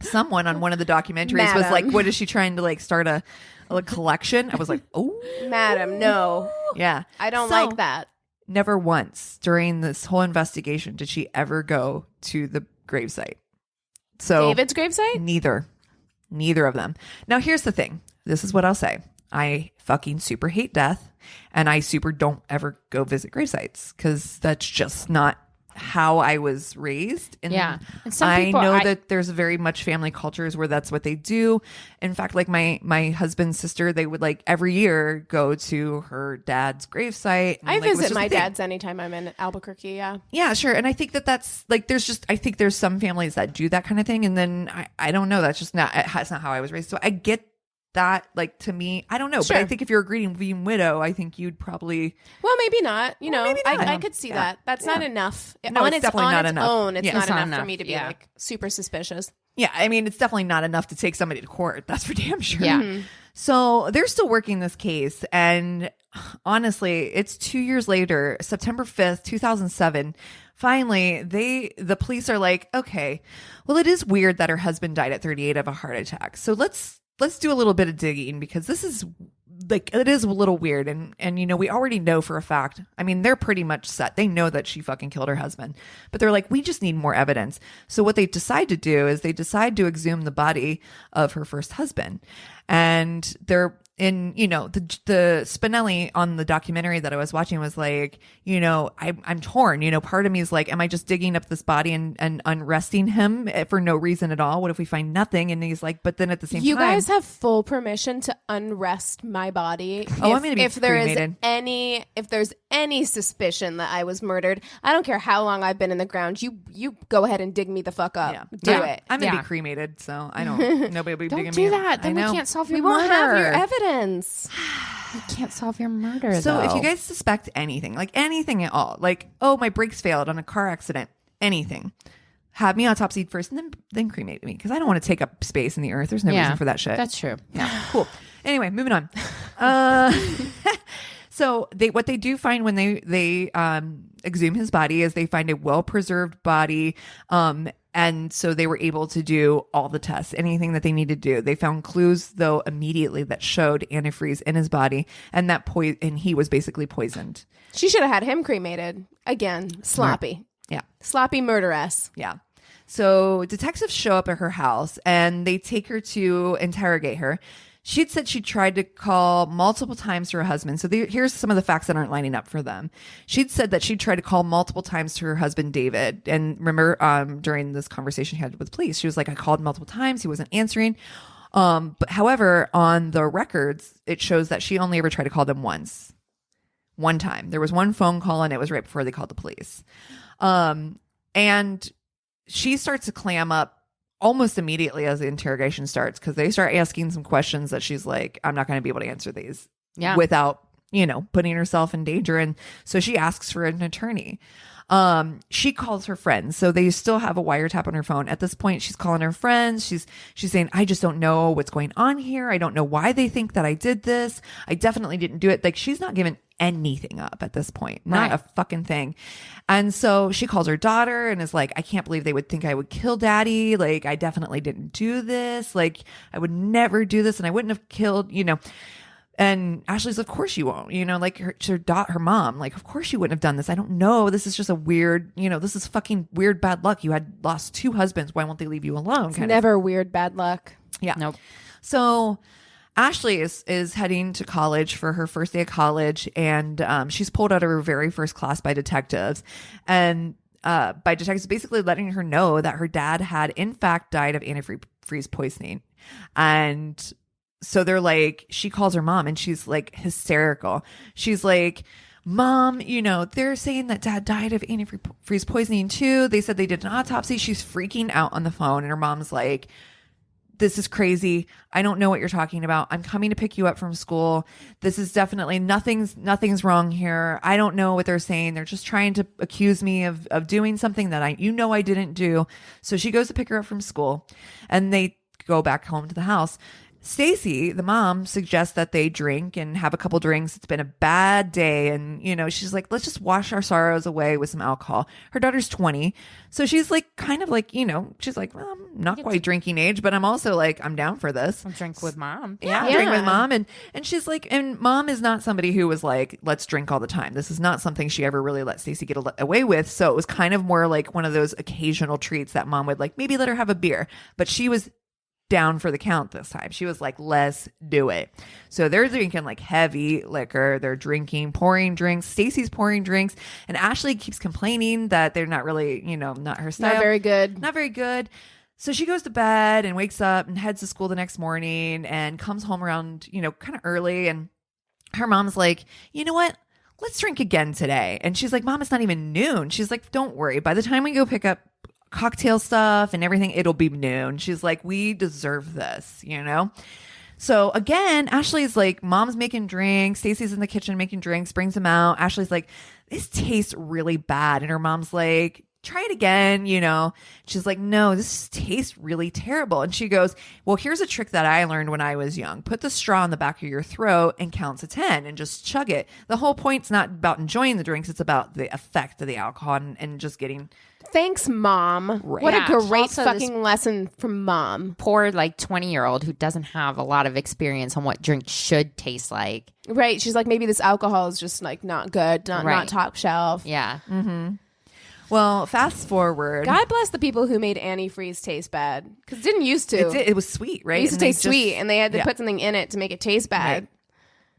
Someone on one of the documentaries was like, Madam. what is she trying to start a collection? I was like, oh, Madam, no. yeah. I don't So, like that. Never once during this whole investigation did she ever go to the gravesite. So David's gravesite? neither of them. Now, here's the thing. This is what I'll say. I fucking super hate death, and I super don't ever go visit gravesites, because that's just not how I was raised. And Yeah. And some I people- know that there's very much family cultures where that's what they do. In fact, like my husband's sister, they would like every year go to her dad's gravesite. And, I like, it was visit just a my thing. dad's anytime I'm in Albuquerque. Yeah. Yeah, sure. And I think that's like, I think there's some families that do that kind of thing. And then I don't know. That's just that's not how I was raised. So I get that, like, to me, I don't know. Sure. But I think if you're a grieving widow, I think you'd probably, Well, maybe not. You know, maybe not. I could see Yeah. that. That's not enough. No, on it's its definitely not its enough. own, it's Yeah. not It's not enough for enough. me to be Yeah. like super suspicious. yeah, I mean, it's definitely not enough to take somebody to court. That's for damn sure. Yeah. So they're still working this case. And honestly, it's 2 years later, September 5th, 2007. Finally, the police are like, okay, well, it is weird that her husband died at 38 of a heart attack. So let's do a little bit of digging, because this is like, it is a little weird. And, you know, we already know for a fact, I mean, they're pretty much set. They know that she fucking killed her husband, but they're like, we just need more evidence. So what they decide to do is they decide to exhume the body of her first husband. And they're in, you know, the Spinelli on the documentary that I was watching was like, you know, I'm torn. You know, part of me is like, am I just digging up this body and unresting him for no reason at all? What if we find nothing? And he's like, but then at the same You time, guys have full permission to unrest my body. Oh, I'm gonna be if there is cremated. if there's any suspicion that I was murdered, I don't care how long I've been in the ground. You go ahead and dig me the fuck up. yeah, Do I'm- it. I'm gonna Yeah. be cremated, so I don't. Nobody will be Don't digging do me that. up. Then I we know. can't solve your We won't have your murder. evidence. We can't solve your murder, So though. if you guys suspect anything, like anything at all, like, oh, my brakes failed on a car accident, anything, have me autopsied first and then cremate me, because I don't want to take up space in the earth. There's no reason for that shit. That's true. Yeah, cool. Anyway, moving on. So what they do find when they exhume his body is they find a well-preserved body. And so they were able to do all the tests, anything that they needed to do. They found clues, though, immediately that showed antifreeze in his body, and that and he was basically poisoned. She should have had him cremated. Again, sloppy. Yeah. Sloppy murderess. Yeah. So detectives show up at her house and they take her to interrogate her. She'd said she tried to call multiple times to her husband. So here's some of the facts that aren't lining up for them. She'd said that she tried to call multiple times to her husband, David. And remember, during this conversation she had with police, she was like, I called multiple times. He wasn't answering. But however, on the records, it shows that she only ever tried to call them once. One time. There was one phone call and it was right before they called the police. And she starts to clam up almost immediately as the interrogation starts, because they start asking some questions that she's like, I'm not going to be able to answer these without, you know, putting herself in danger. And so she asks for an attorney. She calls her friends. So they still have a wiretap on her phone. At this point, she's calling her friends. She's saying, I just don't know what's going on here. I don't know why they think that I did this. I definitely didn't do it. Like, she's not giving anything up at this point, not Right. a fucking thing. And so she calls her daughter and is like, I can't believe they would think I would kill daddy. Like, I definitely didn't do this. Like, I would never do this, and I wouldn't have killed, you know. And Ashley's, of course you won't, you know, like her mom, like, of course you wouldn't have done this. I don't know. This is just a weird, you know, this is fucking weird bad luck. You had lost 2 husbands. Why won't they leave you alone? It's never weird bad luck. Yeah. Nope. So Ashley is heading to college for her first day of college, and she's pulled out of her very first class by detectives. And by detectives basically letting her know that her dad had, in fact, died of antifreeze poisoning. And so they're like, she calls her mom and she's like hysterical. She's like, Mom, you know, they're saying that dad died of antifreeze poisoning too. They said they did an autopsy. She's freaking out on the phone, and her mom's like, this is crazy. I don't know what you're talking about. I'm coming to pick you up from school. This is definitely nothing's wrong here. I don't know what they're saying. They're just trying to accuse me of doing something that I didn't do. So she goes to pick her up from school, and they go back home to the house. Stacy, the mom, suggests that they drink and have a couple drinks. It's been a bad day. And, you know, she's like, let's just wash our sorrows away with some alcohol. Her daughter's 20. So she's like, kind of like, you know, she's like, well, I'm not quite drinking age, but I'm also like, I'm down for this. I'll drink with mom. Yeah, drink with mom. And she's like, and mom is not somebody who was like, let's drink all the time. This is not something she ever really let Stacy get away with. So it was kind of more like one of those occasional treats that mom would like maybe let her have a beer. But she was down for the count this time. She was like, let's do it. So they're drinking like heavy liquor. They're drinking, pouring drinks. Stacy's pouring drinks. And Ashley keeps complaining that they're not really, not her style. Not very good. Not very good. So she goes to bed and wakes up and heads to school the next morning and comes home around, kind of early. And her mom's like, you know what? Let's drink again today. And she's like, Mom, it's not even noon. She's like, don't worry. By the time we go pick up cocktail stuff and everything, it'll be noon. She's like, we deserve this, So again, Ashley's like, Mom's making drinks. Stacy's in the kitchen making drinks, brings them out. Ashley's like, this tastes really bad. And her mom's like, try it again, She's like, no, this tastes really terrible. And she goes, well, here's a trick that I learned when I was young. Put the straw in the back of your throat and count to 10 and just chug it. The whole point's not about enjoying the drinks. It's about the effect of the alcohol and just getting... Thanks, Mom. Right. What Yeah, a great also fucking lesson from Mom. Poor 20-year-old who doesn't have a lot of experience on what drink should taste like. Right. She's like, maybe this alcohol is just not good, not Right. top shelf. Yeah. Well, fast forward. God bless the people who made antifreeze taste bad, because it didn't used to. It was sweet, right? It used to And they taste sweet, and they had to yeah. put something in it to make it taste bad. Right.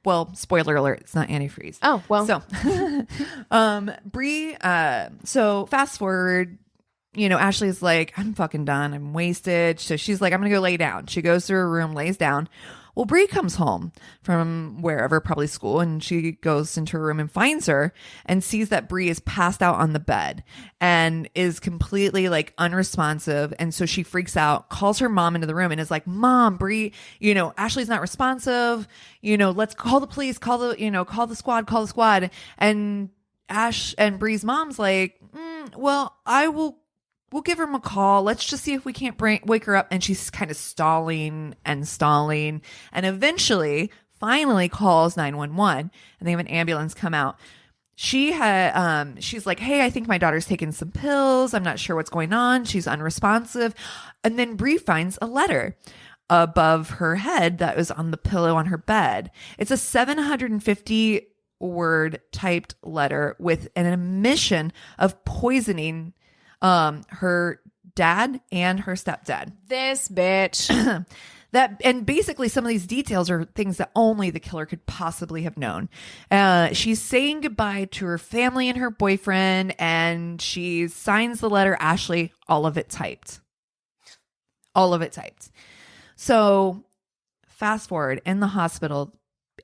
Well, spoiler alert, it's not antifreeze. Oh, well. So, Bree, so fast forward, Ashley's like, I'm fucking done. I'm wasted. So she's like, I'm going to go lay down. She goes to her room, lays down. Well, Bree comes home from wherever, probably school, and she goes into her room and finds her and sees that Bree is passed out on the bed and is completely unresponsive. And so she freaks out, calls her mom into the room and is like, Mom, Bree, Ashley's not responsive. Let's call the police, call the squad. And Ash and Bree's mom's like, well, we'll give her a call. Let's just see if we can't wake her up. And she's kind of stalling and finally calls 911 and they have an ambulance come out. She's like, hey, I think my daughter's taking some pills. I'm not sure what's going on. She's unresponsive. And then Bree finds a letter above her head that was on the pillow on her bed. It's a 750 word typed letter with an admission of poisoning her dad and her stepdad. This bitch. And basically some of these details are things that only the killer could possibly have known. She's saying goodbye to her family and her boyfriend, and she signs the letter Ashley, all of it typed. So fast forward, in the hospital,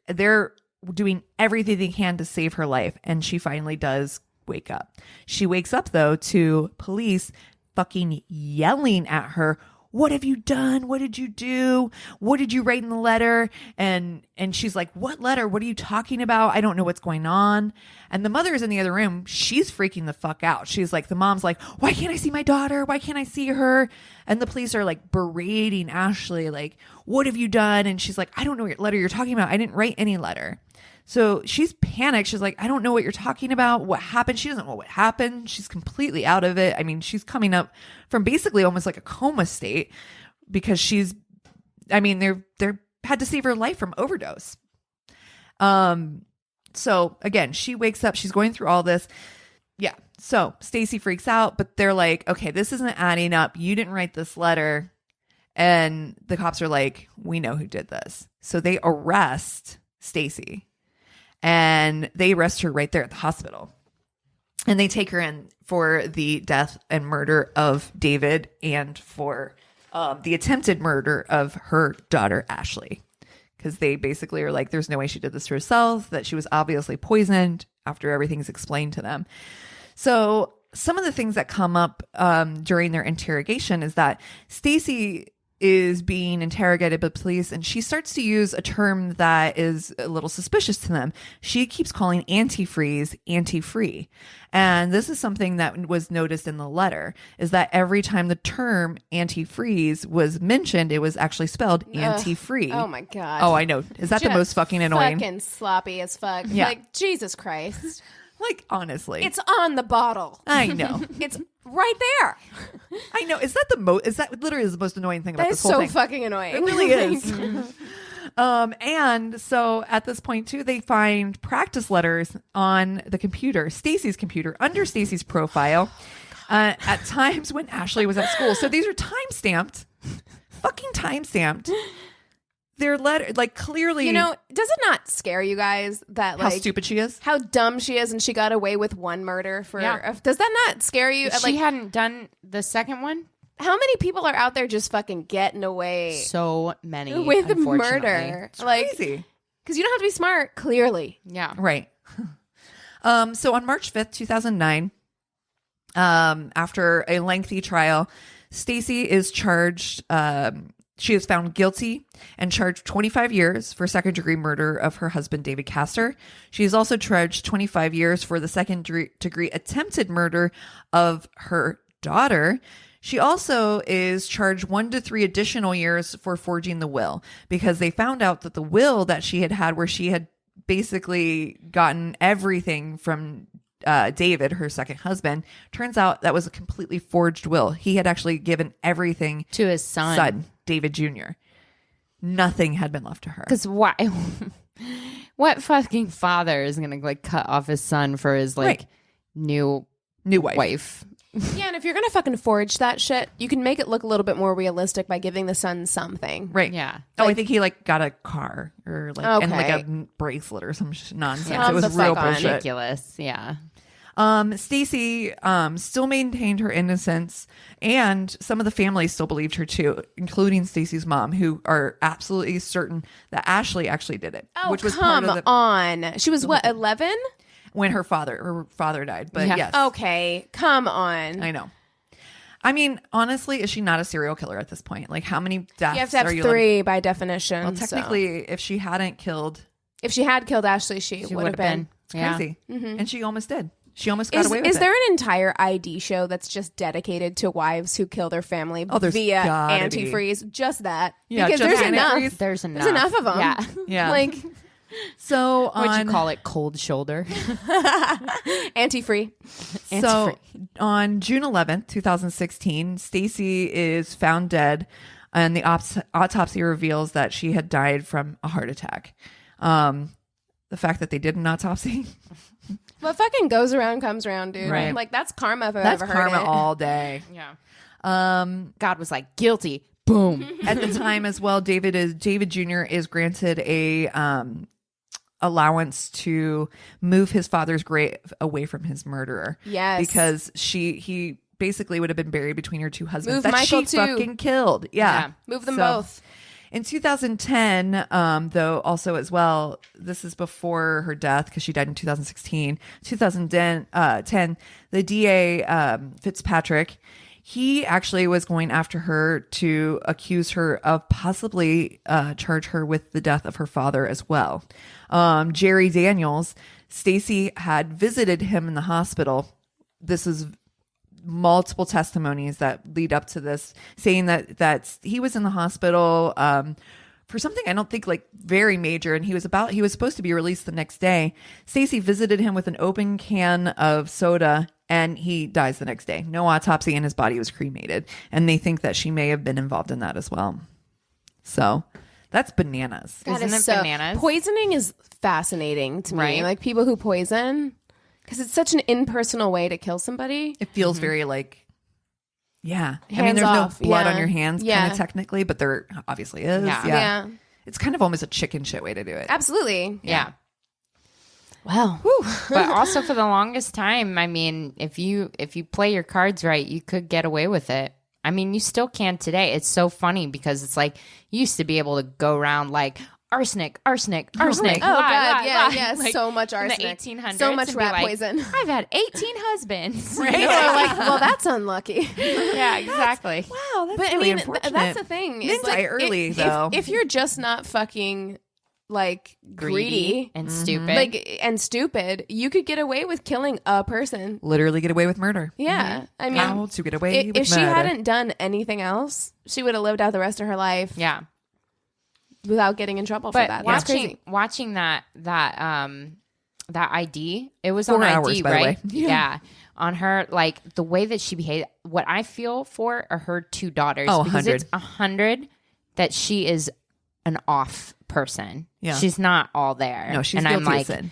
they're doing everything they can to save her life, and she finally does wake up. She wakes up though to police fucking yelling at her, what have you done? What did you do? What did you write in the letter? And she's like, what letter? What are you talking about? I don't know what's going on. And the mother is in the other room. She's freaking the fuck out. She's like, the mom's like, why can't I see my daughter? Why can't I see her? And the police are like berating Ashley, like, what have you done? And she's like, I don't know what letter you're talking about. I didn't write any letter. So she's panicked. She's like, I don't know what you're talking about. What happened? She doesn't know what happened. She's completely out of it. I mean, she's coming up from basically almost like a coma state because they're had to save her life from overdose. So again, she wakes up, she's going through all this. Yeah. So Stacy freaks out, but they're like, okay, this isn't adding up. You didn't write this letter. And the cops are like, we know who did this. So they arrest Stacy. And they arrest her right there at the hospital. And they take her in for the death and murder of David and for the attempted murder of her daughter, Ashley. Because they basically are like, there's no way she did this to herself, that she was obviously poisoned after everything's explained to them. So some of the things that come up during their interrogation is that Stacy is being interrogated by police, and she starts to use a term that is a little suspicious to them. She keeps calling antifreeze anti-free. And this is something that was noticed in the letter, is that every time the term antifreeze was mentioned, it was actually spelled anti-free. Oh my God. Oh, I know. Is that the most fucking annoying? Fucking sloppy as fuck. Yeah. Like, Jesus Christ. Like, honestly. It's on the bottle. I know. It's right there. I know. Is that literally the most annoying thing about That this is whole so thing? fucking annoying. It really is. And so at this point too, they find practice letters on the computer, Stacy's computer, under Stacy's profile, at times when Ashley was at school. So these are time stamped fucking time stamped. Their letter, like, clearly, You know, does it not scare you guys that how like stupid she is. how dumb she is, and she got away with one murder for? Yeah. Does that not scare you? She hadn't done the second one. How many people are out there just fucking getting away So many with unfortunately. murder? It's crazy. Because you don't have to be smart, clearly. Yeah. Right. So on March 5th, 2009, after a lengthy trial, Stacy is charged. She is found guilty and charged 25 years for second-degree murder of her husband, David Castor. She is also charged 25 years for the second-degree attempted murder of her daughter. She also is charged 1 to 3 additional years for forging the will, because they found out that the will that she had, where she had basically gotten everything from David, her second husband, turns out that was a completely forged will. He had actually given everything To his son. David Jr. Nothing had been left to her. Because why? What fucking father is gonna like cut off his son for his like new wife? Yeah, and if you're gonna fucking forge that shit, you can make it look a little bit more realistic by giving the son something. Right. Yeah. Oh, I think he like got a car or like and like a bracelet or some nonsense. Yeah. It was The real fuck on. bullshit. Ridiculous. Yeah. Stacy still maintained her innocence, and some of the family still believed her too, including Stacy's mom, who are absolutely certain that Ashley actually did it. Oh, which was come part of the, on. She was what, 11? when her father died. But Yeah. yes, Okay, come on. I know. I mean, honestly, is she not a serial killer at this point? Like, how many deaths You have to have are you 3 by definition. Well, so. technically, if she hadn't killed, If she had killed Ashley, she would have been. it's Yeah. crazy, and she almost did. She almost got away with it. Is there an entire ID show that's just dedicated to wives who kill their family there's via gotta be. antifreeze? Just that. Yeah, because just there's antifreeze. enough. There's enough. There's enough of them. Yeah. Yeah. Like, So What'd on you call it? Cold shoulder. anti-free. So on June 11th, 2016, Stacy is found dead, and the autopsy reveals that she had died from a heart attack. The fact that they did an autopsy, What fucking goes around comes around, dude. Right. Like, that's karma if I've that's ever heard karma it. all day. Yeah. God was like, guilty. Boom. At the time as well, David Jr. is granted a allowance to move his father's grave away from his murderer. Yes. Because he basically would have been buried between her two husbands Move that Michael she too. fucking killed. Yeah. Move them So, both. In 2010, though, also as well, this is before her death because she died in 2016. 2010, the DA, Fitzpatrick, he actually was going after her to accuse her of possibly charge her with the death of her father as well. Jerry Daniels, Stacy had visited him in the hospital. This is multiple testimonies that lead up to this, saying that he was in the hospital for something I don't think like very major, and he was supposed to be released the next day. Stacy visited him with an open can of soda, and he dies the next day. No autopsy, and his body was cremated, and they think that she may have been involved in that as well. So that's bananas. That Isn't is it so bananas? Poisoning is fascinating to me. Right. Like people who poison, because it's such an impersonal way to kill somebody. It feels very like, yeah. I mean, Hands there's off, no blood yeah. on your hands, Yeah. kind of technically, but there obviously is. Yeah. Yeah. Yeah. It's kind of almost a chicken shit way to do it. Absolutely. Yeah. Wow. But also for the longest time, I mean, if you play your cards right, you could get away with it. I mean, you still can today. It's so funny because it's like you used to be able to go around like arsenic. Oh lie, God, lie, yeah, lie. yeah, Like, so much in the arsenic, 1800s so much and be rat like, poison. I've had 18 husbands. People are like, well, that's unlucky. Yeah, exactly. Wow, that's But I really mean, unfortunate. that's the thing. Didn't die early, though. If you're just not fucking like greedy, and stupid. like and stupid, you could get away with killing a person. Literally get away with murder. Yeah, I mean, How to get away with if she murder. hadn't done anything else, she would have lived out the rest of her life yeah. without getting in trouble for But that. That's crazy. watching that ID, it was 4 on hours, ID, by the way. right? Yeah. On her, like the way that she behaved, what I feel for are her two daughters. Oh, because 100. it's 100 that she is an off person. Yeah. She's not all there. No, she's and guilty I'm like, of sin.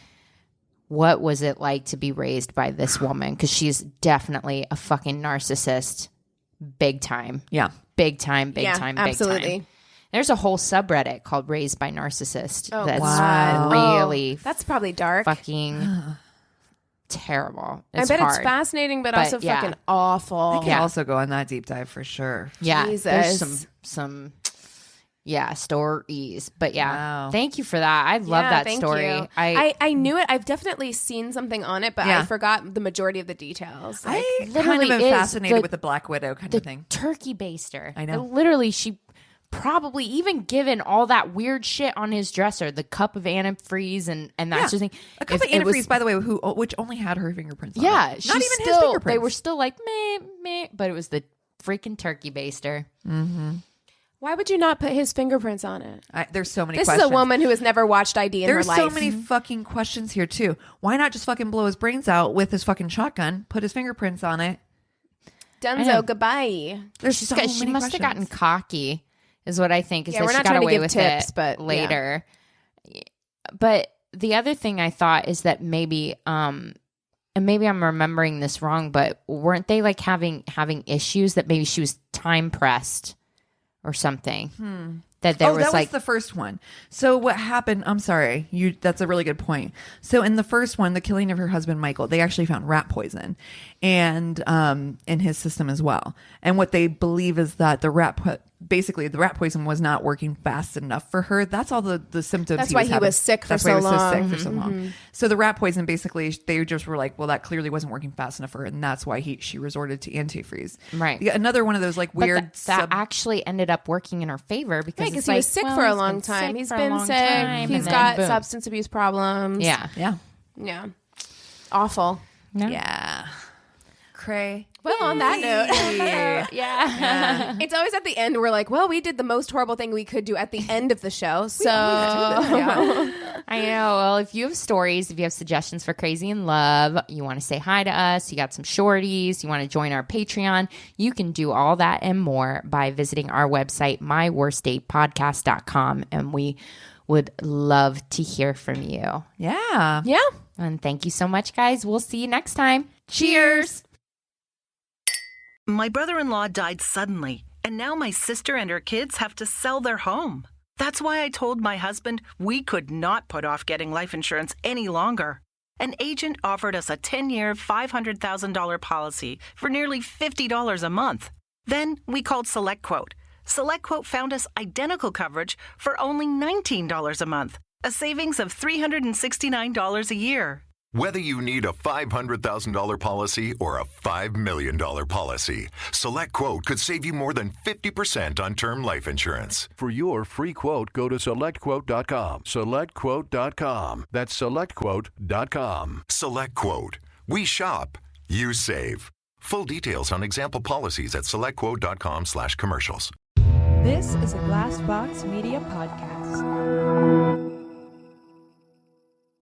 what was it like to be raised by this woman? Because she's definitely a fucking narcissist, big time. Yeah. big time, big time, big absolutely. time. There's a whole subreddit called Raised by Narcissist. Oh, that's God. really that's probably dark. fucking terrible. I It's bet hard. it's fascinating, but also yeah. fucking awful. I can Yeah. also go on that deep dive for sure. Yeah, there's Jesus. some stories. But yeah, Wow. thank you for that. I love Yeah, that thank story. you. I knew it. I've definitely seen something on it, but Yeah. I forgot the majority of the details. Like, I kind literally of am is fascinated the- with the Black Widow kind the of thing. turkey baster. I know. Literally, she probably even given all that weird shit on his dresser, the cup of antifreeze and that sort of thing. A cup of antifreeze, by the way, which only had her fingerprints on Yeah, it. she Not even still, his fingerprints. They were still like meh, but it was the freaking turkey baster. why would you not put his fingerprints on it? There's so many This questions. is a woman who has never watched ID in There's her life. so many fucking questions here, too. Why not just fucking blow his brains out with his fucking shotgun, put his fingerprints on it? know. Dunzo, goodbye. There's She so many must have gotten questions. cocky, is what I think. Is Yeah, that we're she not got trying to away give with tips, it but, yeah. later. But the other thing I thought is that maybe, and maybe I'm remembering this wrong, but weren't they like having issues that maybe she was time pressed or something? That there was that like was the first one. So what happened? I'm sorry. That's a really good point. So in the first one, the killing of her husband Michael, they actually found rat poison, and in his system as well. And what they believe is that the rat poison was not working fast enough for her. That's all the symptoms. That's why he was sick for That's why he so was long. so sick for so long. So the rat poison, basically, they just were like, well, that clearly wasn't working fast enough for her, and that's why she resorted to antifreeze. Right. Another one of those like but weird. that actually ended up working in her favor because Because it's he like, was sick well, for a he's long been time. sick He's for a been long sick. time, He's and then got boom. substance abuse problems. Yeah. Yeah. Awful. No? Yeah. Cray. Well, on that note, Yeah. it's always at the end we're like, well, we did the most horrible thing we could do at the end of the show. So I know. Well, if you have stories, if you have suggestions for Crazy in Love, you want to say hi to us, you got some shorties, you want to join our Patreon, you can do all that and more by visiting our website, myworstdatepodcast.com. And we would love to hear from you. Yeah. yeah. And thank you so much, guys. We'll see you next time. Cheers. My brother-in-law died suddenly, and now my sister and her kids have to sell their home. That's why I told my husband we could not put off getting life insurance any longer. An agent offered us a 10-year, $500,000 policy for nearly $50 a month. Then we called SelectQuote. SelectQuote found us identical coverage for only $19 a month, a savings of $369 a year. Whether you need a $500,000 policy or a $5 million policy, SelectQuote could save you more than 50% on term life insurance. For your free quote, go to SelectQuote.com. SelectQuote.com. That's SelectQuote.com. SelectQuote. We shop. You save. Full details on example policies at SelectQuote.com/commercials. This is a Glass Box Media Podcast.